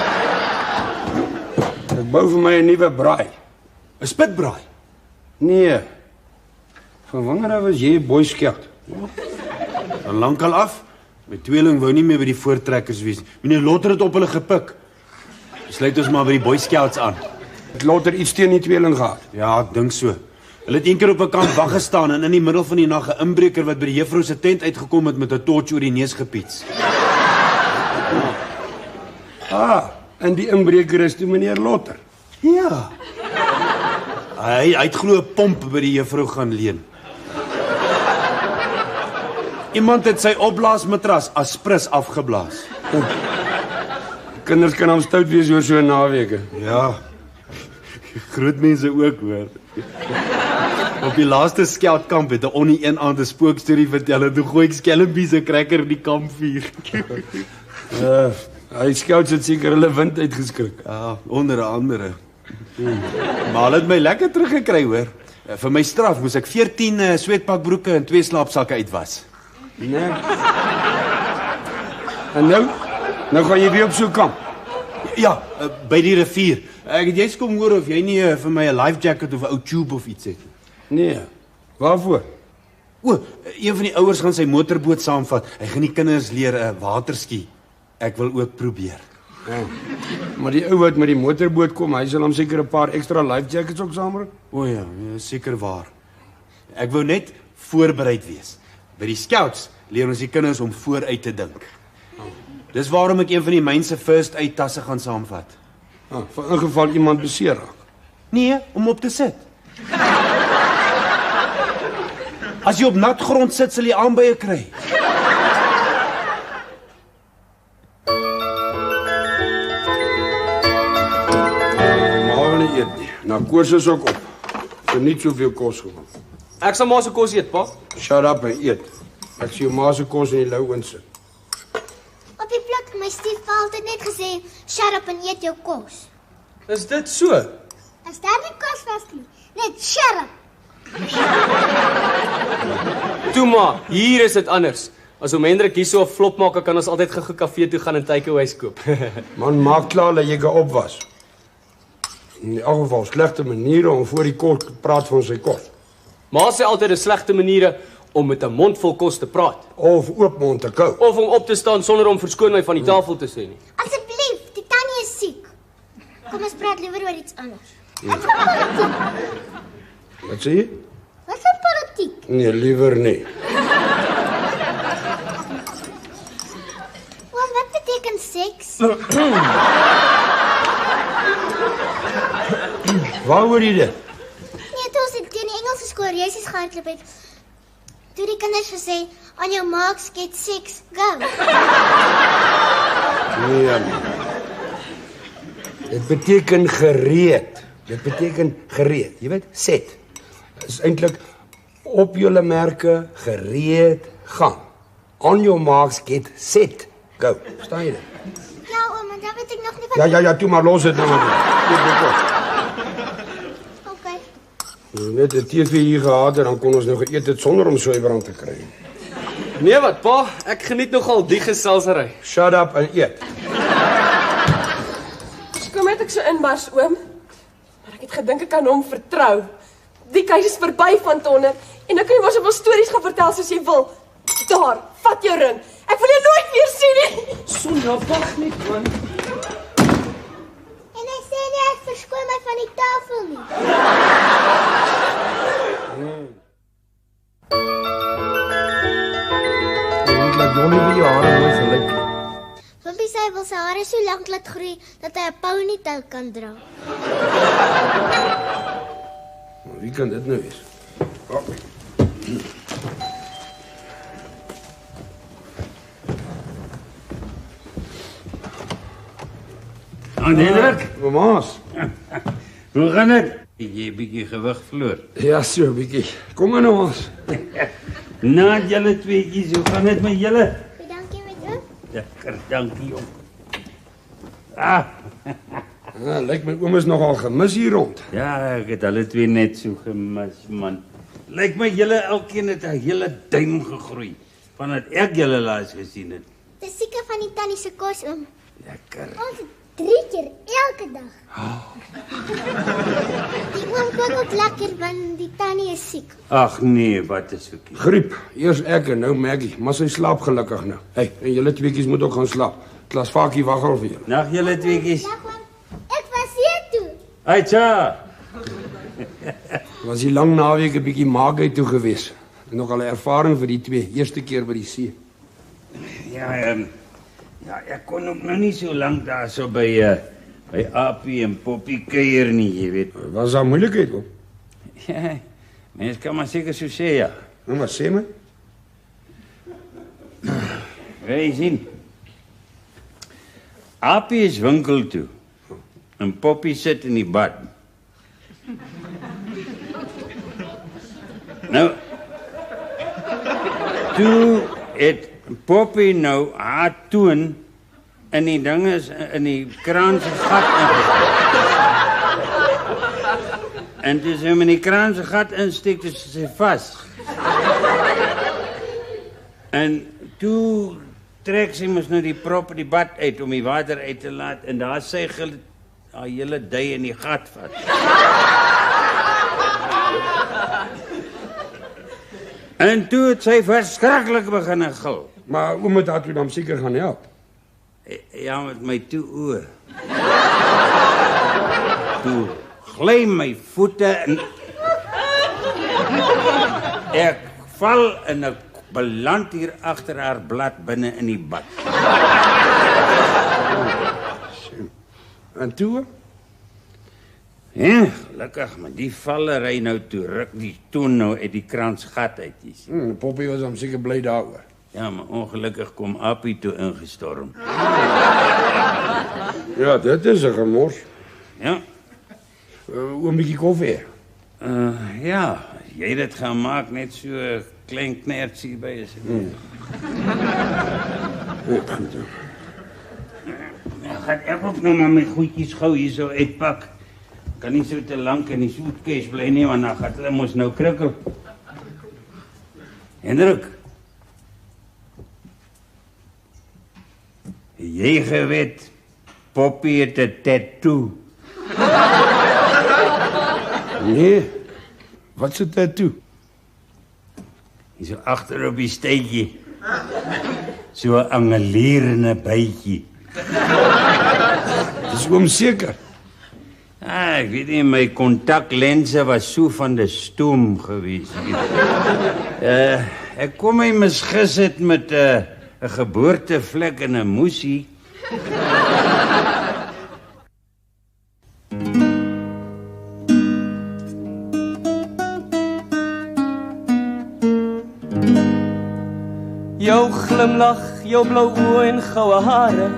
Ek bou vir my 'n nuwe braai. 'n Spitbraai. Nee. Van wanneer af was jy 'n boy scout? Van lankal af. My tweeling wou nie meer by die voortrekkers wees nie. Meneer Lotter het op hulle gepik. Sluit ons maar by die Boy Scouts aan. Het Lotter iets teen die tweeling gehad? Ja, ek dink so. Hulle het eendag op 'n kamp wag gestaan en in die middel van die nag 'n inbreker wat by die juffrou se tent uitgekom het met 'n torch oor die neus gepiets. En die inbreker is toe meneer Lotter. Ja. Hy het glo 'n pomp by die juffrou gaan leen. Iemand het sy opblaasmatras as prins afgeblaas. Kinders kan hom stout wees oor so 'n naweke. Ja. Groot mense ook hoor. Op die laaste scoutkamp het 'n onnie een aand 'n spookstorie vertel en toe gooi ek skelmpies en cracker in die kampvuur. Hy scouts het seker hulle wind uitgeskrik. Ja, onder andere. Maar hulle het my lekker teruggekry hoor. Vir my straf moes ek 14 sweetpakbroeke en 2 slaapsakke uitwas. Nee. En nou gaan jy weer op so 'n kamp. Ja, by die rivier. Ek het jy's kom hoor of jy nie vir my 'n life jacket of 'n ou tube of iets het. Nee. Waarvoor? Een van die ouers gaan sy motorboot saamvat. Hy gaan die kinders leer waterski. Ek wil ook probeer. Ja. Maar die ou wat met die motorboot kom, hy sal hom seker 'n paar ekstra life jackets ook saambring. Ja, seker waar. Ek wou net voorbereid wees. By die scouts leer ons die kinders om vooruit te dink. Dis waarom ek een van die myn se first aid tasse gaan saamvat. Vir ingeval iemand beseer raak. Nee, om op te sit. As jy op nat grond sit, sal jy aanbye kry. eet nie. Narkose is ook op. Geniet soveel kos gewoon. Ek sal maar se kos eet, pa. Shut up en eet. Ek sien jou ma se kos in die lou insit. Op die plek my stiefpa altyd net gesê, shut up en eet jou kos. Is dit so? As daar nie kos was nie, net shut up. Toe maar, hier is dit anders. As oom Hendrik hier so 'n flop maak, kan ons altyd gou kafee toe gaan en takeaways koop. Man, maak klaar dat jy geop was. In elk geval, slegte maniere om voor die kos te praat van sy kos. Ma sê altyd 'n slegte maniere om met 'n mond vol kos te praat. Of oop mond te kou. Of om op te staan sonder om verskoon my van die tafel te sê nie. Asseblief, die tannie is siek. Kom ons praat liewer oor iets anders. Wat sê jy? Wat is politiek? Nee, liewer nie. Oom, wat beteken seks? Waar hoor jy dit? Nee, toe ons teen die Engelse skool reisies gehardloop het, toe die kinders gesê, on your marks, get six, go. Nee. Dit beteken gereed. Dit beteken gereed. Jy weet, set. Dit is eintlik op julle merke, gereed, gaan. On your marks, get set, go. Verstaan jy dit? Ja, oom, maar dan weet ek nog nie wat... Ja, toe maar los dit nou maar. Okay. As ons net 'n TV hier gehad het, dan kon ons nou geëet het sonder om suiwerbrand te kry. Nee wat, pa, ek geniet nogal die geselsery. Shut up en eet. Kom het ek so inbars, oom. Maar ek het gedink ek kan hom vertrou. Die keis is verby van Tonner en dan kan jy maar soveel stories gaan vertel soos jy wil. Daar, vat jou ring. Ek wil jou nooit weer sien nie. Sonja, wag net man. En hy sê nie, ek verskoon my van die tafel nie. Moet laat Johnny die hare mooi gelyk. Wimpie sê hy wil sy hare so lank laat groei, dat hy 'n ponytail kan dra. Wie kan dit nou wees? Oh. Hendrik, Mama's. hoe gaan dit? Het jy 'n bietjie gewig verloor? Ja, so 'n bietjie. Kom maar nou ons. Nou, julle tweetjies, hoe gaan dit met julle? Dankie met oom. Lekker, dankie oom. Ah, Ja, lyk my oom is nogal gemis hier rond. ja, ek het hulle twee net so gemis, man. Lyk my julle elkeen het 'n hele duim gegroei vandat ek julle laas gesien het. Dis seker van die tannie se kos, oom. Lekker. Ons het 3 keer elke dag. Die oom kook ook lekker, want die tannie is siek. Ag nee, wat is oké. Griep. Eers ek en nou Maggie, maar sy slaap gelukkig nou. Hey, en julle tweetjies moet ook gaan slaap. Klas Fakie wag al vir julle. Nag julle tweetjies. Ek was hier toe. Aitja. Was die lang naweek 'n bietjie Maagheid toe gewees. Nogal 'n ervaring vir die twee, eerste keer by die see. Ja, ja, ek kon ook nog nie so lank daar so by Appie en Poppie kuier nie, jy weet. Was daar moeilikheid op? Ja, mens kan maar seker so sê, ja. Nou maar sê my. Jy sien. Appie is winkel toe. En Poppie sit in die bad. Nou, toe het Poppie nou haar toon in die ding is in die kraan se gat ingestoot. En toe sy hom in die kraan se gat insteek, toe sy vas. En toe trek sy mos nou die prop in die bad uit om die water uit te laat en daar sy haar hele dui in die gat vat. En toe het sy verskriklik begin gil. Maar oom het haar toe dan seker gaan help. Ja, met my toe oë. Toe gly my voete en ek val en ek beland hier agter haar blad binne in die bad. En toe? Ja, gelukkig, maar die vallery nou toe ruk die toon nou uit die kransgat uit. Poppie was hom seker bly daaroor. Ja, maar ongelukkig kom Appie toe ingestorm. Ja, dit is 'n gemors. Ja. Oom bietjie koffie. Ja, as jy dit gaan maak, net so 'n klein knertsie by is. Gaan ek ook nou maar my goedjies gou hier so uitpak. Kan nie so te lank in die suitcase bly nie, want dan gaan hulle mos nou krikkel. Hendrik. Jy geweet, Poppy het 'n tattoo. Nee, wat is 'n tattoo? Hier so agter op die steentjie. So 'n angelierende bytjie. Dis oom seker. Ek weet nie, my kontaklense was so van die stoom gewees. Ek kom my misgis het met 'n geboortevlek en 'n moesie. Jou glimlach, jou blou oë en goue hare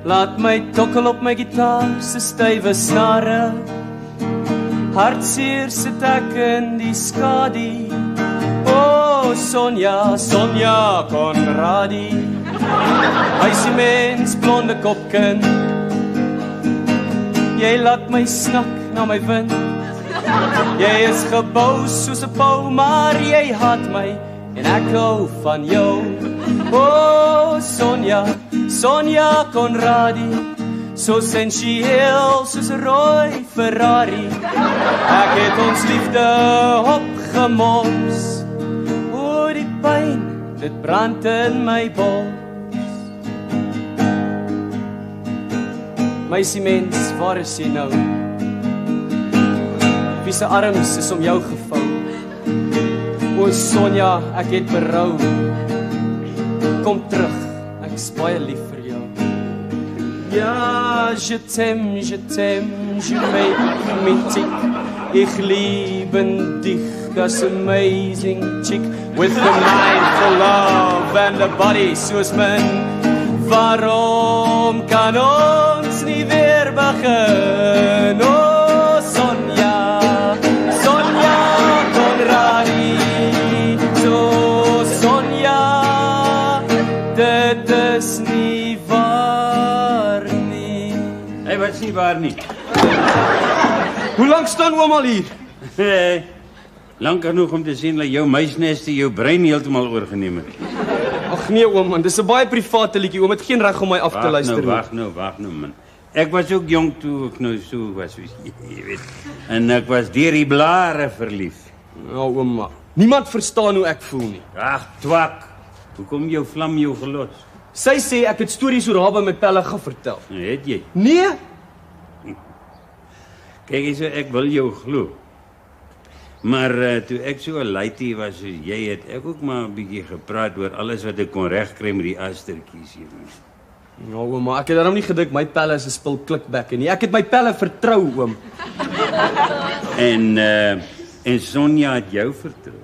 laat my tokkel op my gitaar se stywe snare. Hartseer sit ek in die skadu. O Sonja, Sonja Conradi. Hy's die mens blonde kopkind. Jy laat my snak na my wind. Jy is gebou soos 'n pou, maar jy haat my en ek hou van jou. O Sonja, Sonja Conradi, so sensueel soos 'n rooi Ferrari. Ek het ons liefde opgemors. O die pyn, dit brand in my bors. Meisie mens, waar is jy nou? Wie se arms is om jou gevou? O Sonja, ek het berou. Kom terug, ek is baie lief vir jou. Ja, je t'aime, you make me tick. Ich liebe dich, das amazing chick. With the mind for love and a body soos min. Waarom kan ons nie weer begin? O Sonja, Sonja Conradi. So Sonja, dit is nie waar nie. Hey, wat is nie waar nie? Hoe lank staan oom al hier? Lank genoeg om te sien dat jou muisneste jou brein heeltemal oorgeneem het. Ag nee oom man, dis 'n baie private liedjie. Oom het geen reg om my af te luister nie. Wag nou man. Ek was ook jong toe ek nou so was, jy weet. En ek was deur die blare verlief. Ja oom, niemand verstaan hoe ek voel nie. Ag, twak. Hoekom jou vlam jou gelos? Sy sê ek het stories oor haar by my pelle gevertel. Het jy? Nee. Kyk eens, ek wil jou glo. Maar toe ek so 'n laitie was soos jy, het ek ook maar 'n bietjie gepraat oor alles wat ek kon regkry met die astertjies hier. Ja oom, maar ek het daarom nie gedink my pelle is 'n spul klikbekke nie. Ek het my pelle vertrou oom. En Sonja het jou vertrou.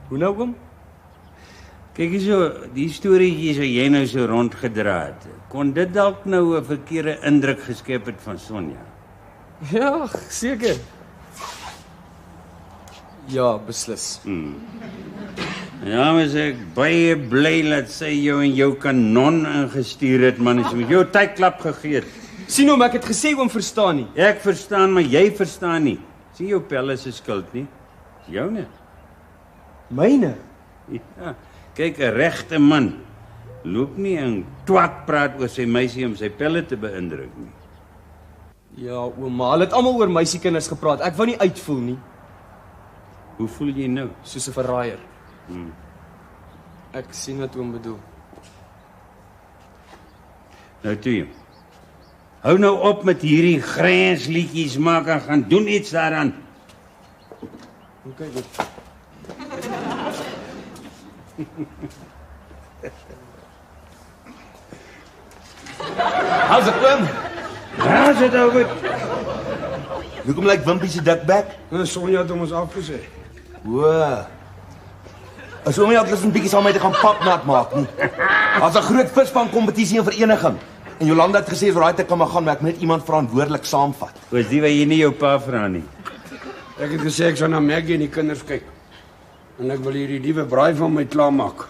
Hoe nou oom? Kyk hierso, die storieetjies wat jy nou so rondgedra het. Kon dit dalk nou 'n verkeerde indruk geskep het van Sonja? Ja, seker. Ja, beslis. Ja, maar ek baie bly dat sy jou en jou kanon ingestuur het, man. Sy het jou tydklap gegee. Sien oom, ek het gesê oom verstaan nie. Ek verstaan, maar jy verstaan nie. Sien jou pelle se skuld nie. Dis joune. Myne? Ja. Kyk, 'n regte man loop nie en twak praat oor sy meisie om sy pelle te beïndruk nie. Ja, ouma, hulle het almal oor meisiekinders gepraat. Ek wou nie uitvoel nie. Hoe voel jy nou? Soos 'n verraaier. Ek sien wat oom bedoel. Nou toe jy. Hou nou op met hierdie grensliedjies maak en gaan doen iets daaraan. Okay, goed. How's it, oom? How's it nou goed? Hoekom lyk Wimpie se dikbek? Sonja het ons afgesê. O. As oom nie ook lus 'n bietjie saam met my te gaan papnat maak nie. Daar's 'n groot visvang kompetisie en vereniging. En Jolanda het gesê, "Right, ek kan maar gaan, maar ek moet net iemand verantwoordelik saamvat." Was die wat jy nie jou pa vra nie. Ek het gesê ek sal na Maggie en die kinders kyk. En ek wil hierdie nuwe braai van my klaarmaak.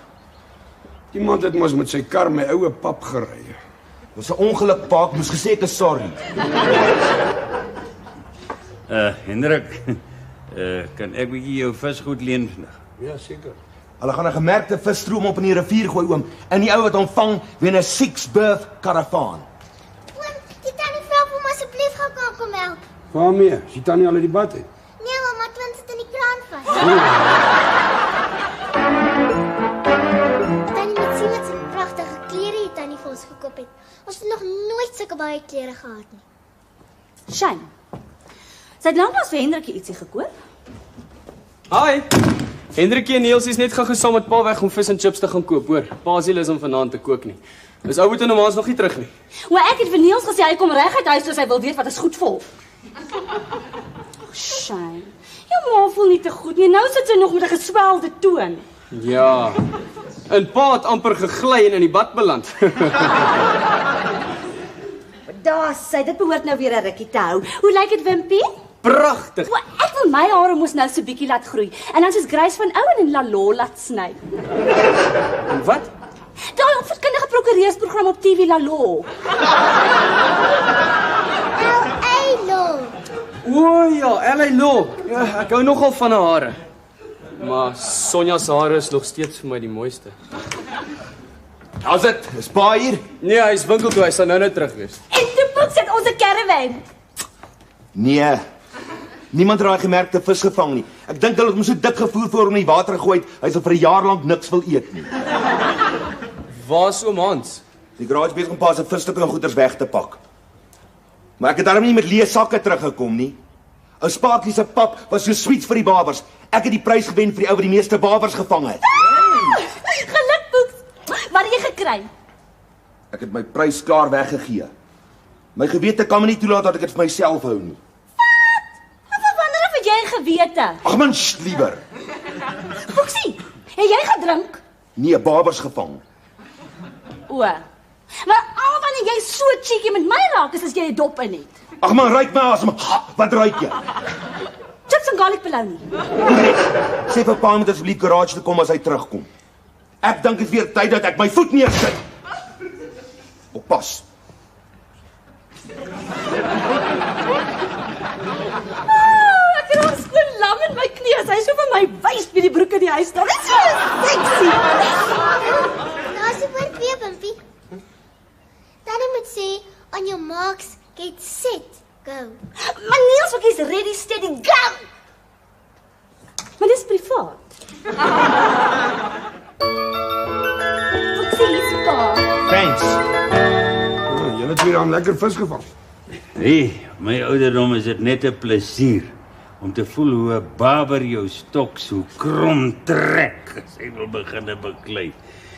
Iemand het mos met sy kar my oue pap gery. Dis 'n ongeluk, pa, ek moes gesê ek is sorry. Hendrik, kan ek bietjie jou visgoed leen vandag? Ja, seker. Hulle gaan 'n gemerkte visstroom op in die rivier gooi, oom. En die ou wat hom vang, wen 'n 6-berth karavaan. Oom, die tannie vra of hom asseblief gaan kom help. Waarmee? Sy tannie al uit die bad uit. Nee, oom, Twins sit in die kraan vas. Tannie moet sien wat 'n pragtige klere die tannie vir ons gekoop het. Ons het nog nooit sulke baie klere gehad nie. Shame. Sy het lanklaas vir Hendrik ietsie gekoop. Hi. Hendrikie en Niels is net gou saam met pa weg om vis en chips te gaan koop, hoor. Pa se lus om vanaand te kook nie. Dis ou en Maas nog nie terug nie. Maar ek het vir Niels gesê hy kom reguit huis toe, hy wil weet wat is goed vir hom. Shame. Jou ma voel nie te goed nie. Nou sit sy nog met 'n geswelde toon. Ja. En pa het amper gegly en in die bad beland. Daar sê dit behoort nou weer 'n rukkie te hou. Hoe lyk dit, Wimpie? Pragtig. Ek wil my hare moes nou so bietjie laat groei en dan soos Grace van Ouen en Lalo laat sny. En wat? Daai opvoedkundige prokureursprogram op TV Lalo. O ja, LA Law. Ja, ek hou nogal van haar hare. Maar Sonja se hare is nog steeds vir my die mooiste. How's dit? Is pa hier? Nee, hy is winkel toe, hy sal nou terug wees. En toe boek sit ons 'n caravan. Nee. Niemand het daai gemerkte vis gevang nie. Ek dink hulle het hom so dik gevoer voor hom in die water gegooi het, hy sal vir 'n jaar lank niks wil eet nie. Waar's oom Hans? Die garage besig om pa se visstukke en goeders weg te pak. Maar ek het daarom nie met leë sakke teruggekom nie. Ou Spaatjie se pap was so sweets vir die babers. Ek het die prys gewen vir die ou wat die meeste babers gevang het. Geluk, Boeks. Wat het jy gekry? Ek het my prys klaar weggegee. My gewete kan my nie toelaat dat ek dit vir myself hou nie. Wanneer het jy gewete? Ag man, liewer. Boeksie, het jy gedrink? Nee, babers gevang. O. Maar al wanneer jy so cheeky met my raak is as jy 'n dop in het. Ag man, ruik my asem. Wat ruik jy? Chips en garlic bologna. Sê vir pa moet asseblief garage toe kom as hy terugkom. Ek dink dit is weer tyd dat ek my voet neersit. Oppas. Ek het al skoon lam in my knie as hy so vir my wys by die broek in die huis staan. Dit is so sexy. Daar's 'n woord weer, Wimpie. Tannie moet sê, on your marks, get set, go. Maar Niels ook is ready, steady, go! Maar dis privaat. Boeksie, pa. Thanks. Julle het weer aan lekker vis gevang. Hey, my ouderdom is dit net 'n plesier om te voel hoe 'n barber jou stok so krom trek as hy wil begin beklei.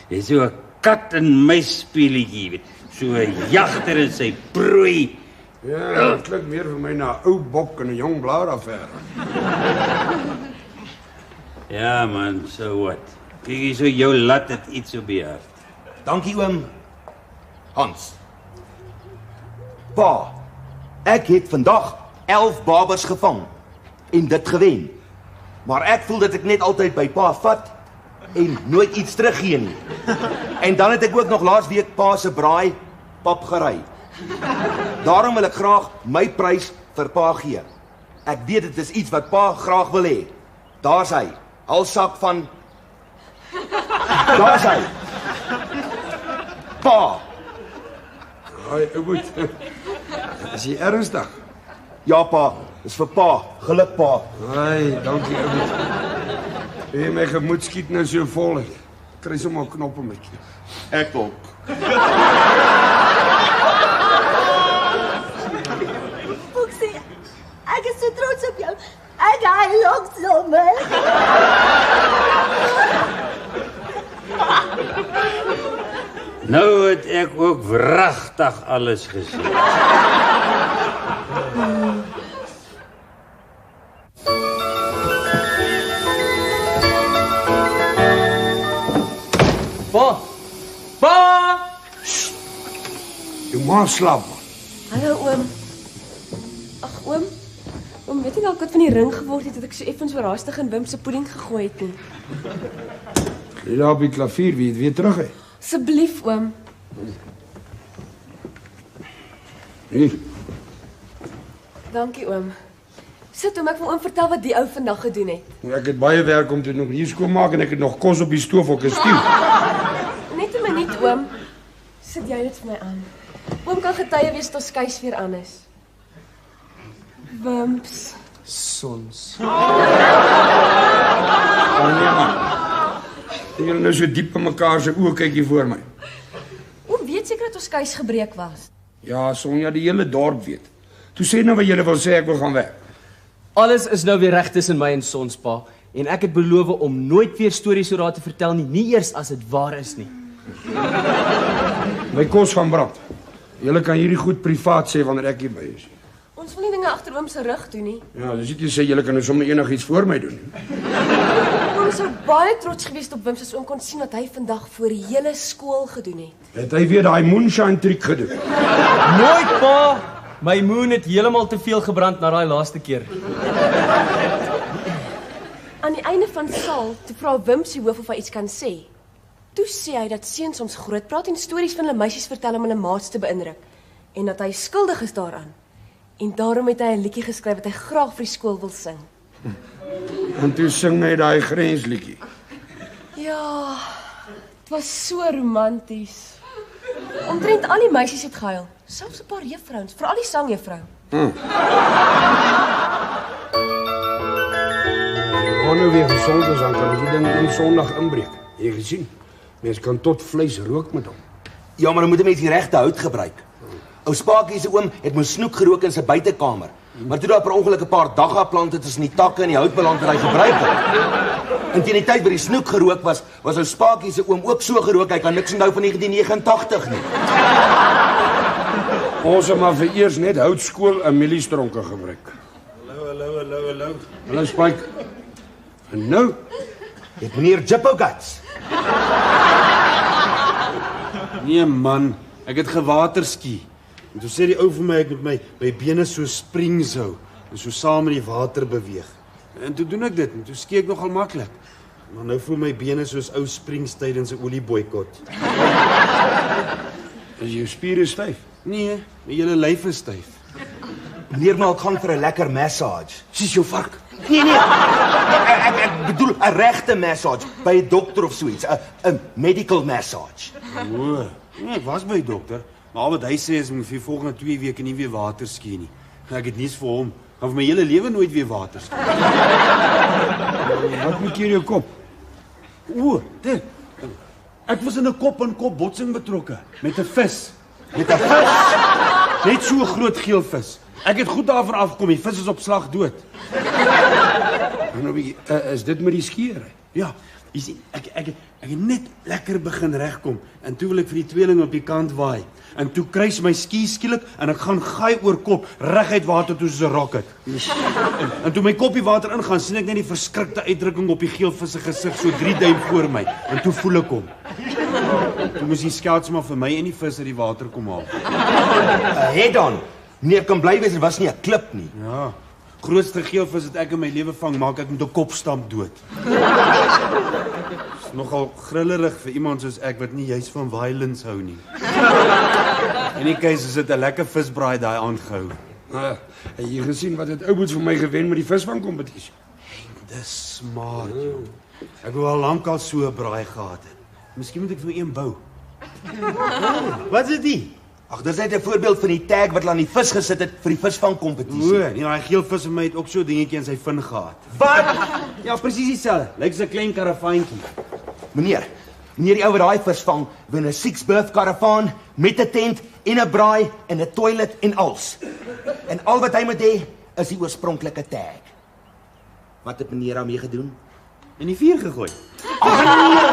Jy's so 'n kat en muis speletjie, weet. So 'n jagter in sy prooi. Ja, dit klink meer vir my na 'n ou bok en 'n jong blaar affære. Ja man, so wat. Kyk hier so jou lat het iets op die hart. Dankie oom Hans. Pa, ek het vandag 11 babers gevang en dit gewen. Maar ek voel dat ek net altyd by pa vat en nooit iets teruggee nie. En dan het ek ook nog laasweek pa se braai pap gery. Daarom wil ek graag my prys vir pa gee. Ek weet dit is iets wat pa graag wil hê. Daar's hy. Halsak van Daar's hy. Pa. Ai, ou boet. Is jy ernstig? Ja pa, dis vir pa. Geluk pa. Ai, dankie ou boet. Jy my gemoed skiet nou so vol. Kry sommer 'n knop om my knie. Ek ook. Boeksie, ek is so trots op jou. Ek hy looks sommer. Nou het ek ook wragtig alles gesien. Pa! Pa! Jy Ma slaap man. Hallo oom. Ag oom. Oom, weet jy dalk wat van die ring geword het, dat ek so effens so haastig in Wim se pudding gegooi het nie? Jy daar op die klavier, wie het weer terug hy? Asseblief oom. Hier. Dankie oom. Sit oom, ek wil oom vertel wat die ou vandag gedoen het. Ek het baie werk om te nog hier skoonmaak en ek het nog kos op die stoof ook gestiel. Net 'n minuut oom. Sit jy dit vir my aan. Oom kan getuie wees tot skuis weer aan is. Wimps. Sons. Jy nou so diep in mekaar se oë kyk hier voor my. Oom weet seker dat ons skuis gebreek was. Ja, Sonja, die hele dorp weet. Toe sê nou wat julle wil sê, ek wil gaan werk. Alles is nou weer reg tussen my en Sons pa en ek het beloof om nooit weer stories oor haar te vertel nie eers as dit waar is nie. My kos gaan brand. Julle kan hierdie goed privaat sê wanneer ek hier by is. Ons wil nie dinge agter oom se rug doen nie. Ja, dis nie sê julle kan nou sommer enigiets voor my doen nie. Oom sou baie trots gewees op Wim as oom kon sien wat hy vandag voor die hele skool gedoen het. Het hy weer daai moonshine trick gedoen? Nooit pa! My moon het heeltemal te veel gebrand na daai laaste keer. Aan die einde van saal, toe vra Wim se hoof of hy iets kan sê. Toe sê hy dat seuns soms groot praat en stories van hulle meisies vertel om hulle maats te beïndruk en dat hy skuldig is daaraan. En daarom het hy 'n liedjie geskryf wat hy graag vir die skool wil sing. En toe sing hy daai grensliedjie. Ja, dit was so romanties. Omtrent al die meisies het gehuil, selfs 'n paar juffrouens, veral die sangjuffrou. Nou weer gesond is, dan kan die ding een Sondag inbreek. Jy gesien? Mens kan tot vleis rook met hom. Ja, maar dan moet 'n mens die regte hout gebruik. Ou Spakie se oom het mos snoek gerook in sy buitekamer. Maar toe daar per ongeluk 'n paar daggaplante tussen die takke en die hout beland wat hy gebruik het. En teen die tyd wat die snoek gerook was ou Spakie se oom ook so gerook, hy kan niks onthou van 1989 nie. Ons het maar vir eers net houtskool en mieliestronke gebruik. Hallo. Hallo Spike. En nou? Het meneer Jippo Guts. Nee man, ek het gewaterski. En toe sê die ou vir my ek moet my bene so springs hou en so saam in die water beweeg. En toe doen ek dit en toe ski ek nogal maklik. Maar nou voel my bene soos ou springs tydens 'n olieboikot. Is jou spiere styf? Nee, my hele lyf is styf. Meneer maak gaan vir 'n lekker massage. Sis jou vark. Nee. Ek bedoel 'n regte massage by 'n dokter of so iets, 'n medical massage. O, nee, ek was by die dokter. Maar wat hy sê is ek moet vir die volgende 2 weke nie weer water ski nie. Ek het niks vir hom. Gaan vir my hele lewe nooit weer water ski. Wat moet hier jou kop? O, dit. Ek was in 'n kop-aan-kop botsing betrokke met 'n vis. Met 'n vis? Net so 'n groot geel vis. Ek het goed daarvan afgekom. Die vis is op slag dood. En nou is dit met die skeer? Ja, jy sien, ek het net lekker begin regkom en toe wil ek vir die tweeling op die kant waai. En toe kruis my ski skielik en ek gaan gaai oor kop reguit water toe soos 'n rocket. En toe my koppie water ingaan, sien ek net die verskrikte uitdrukking op die geel vis se gesig so 3 duim voor my en toe voel ek hom. Toe moes die skouts maar vir my en die vis uit die water kom haal. Het dan. Meneer kan bly wees, dit was nie 'n klip nie. Ja. Grootste geelvis wat ek in my lewe vang, maak ek met 'n kopstamp dood. Is nogal grillerig vir iemand soos ek wat nie juis van violence hou nie. In die keuse is dit 'n lekker visbraai daai aand gehou. Het jy gesien wat het ou boet vir my gewen met die visvangkompetisie? Dis smart, joh. Ek wou al lank al so 'n braai gehad het. Miskien moet ek vir een bou. Wat is dit? Ag, dis net 'n voorbeeld van die tag wat hulle aan die vis gesit het vir die visvangkompetisie. O, nee, daai geel vis van my het ook so 'n dingetjie in sy vin gehad. Wat? Ja, presies dieselfde. Lyk so 'n klein karavaantjie. Meneer die ou wat daai vis vang, wen 'n 6-berth karavaan met 'n tent en 'n braai en 'n toilet en als. En al wat hy moet hê is die oorspronklike tag. Wat het meneer daarmee gedoen? In die vuur gegooi. Ag nee!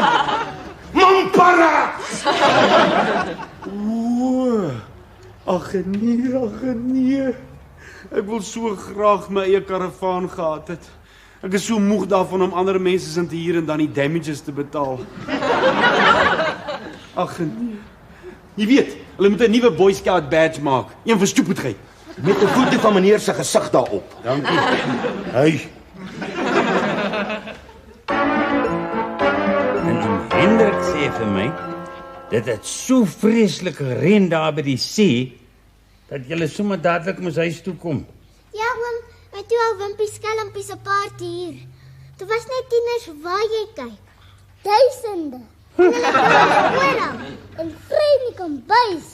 Mampara! O, ag nee. Ek wil so graag my eie karavaan gehad het. Ek is so moeg daarvan om ander mense se te huur en dan die damages te betaal. Ag nee. Jy weet, hulle moet 'n nuwe Boy Scout badge maak. Een vir stoepigheid. Met 'n foto van meneer se gesig daarop. Dankie. Hey, En Hendrik sê vir my dat dit so vreeslik gereën daar by die see dat jy sommer dadelik moes huis toe kom. Ja, oom, maar toe al Wimpie skelmpies 'n paar hier. Toe was net tieners waar jy kyk. Duisende. En hulle was oral. En vry nie kom bys.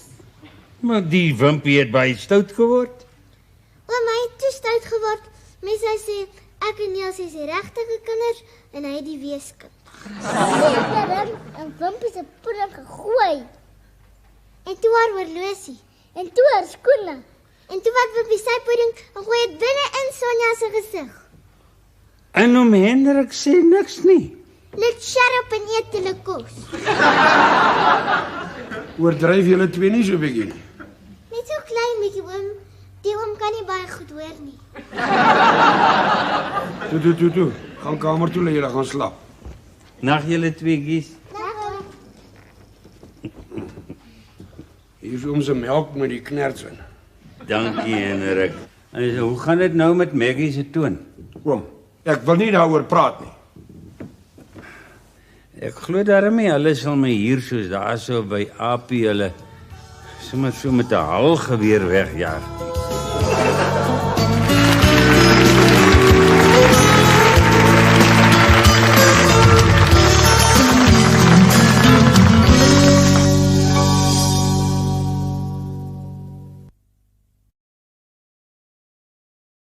Maar die Wimpie het baie stout geword. Oom, hy het te stout geword. Mense sê ek en Niels is die regtige kinders en hy die weeskind. Sy en Wimpie se pudding gegooi. En toe haar horlosie. En toe haar skoene. En toe wat Wimpie sy pudding en gooi dit binne in Sonja se gesig. En oom Hendrik sê niks nie. Net sharp en eet hulle kos. Oordryf julle twee nie so bietjie nie. Net so klein bietjie oom. Die oom kan nie baie goed hoor nie. Toe. Gaan kamer toe, laat julle gaan slaap. Nag julle tweeetjies. Hier is oom se melk met die knerts in. Dankie Hendrik. En hoe gaan dit nou met Maggie se toon? Oom, ek wil nie daaroor praat nie. Ek glo daarmee hulle sal my hier soos daarso by AP hulle sommer so met 'n halgeweer wegjaag.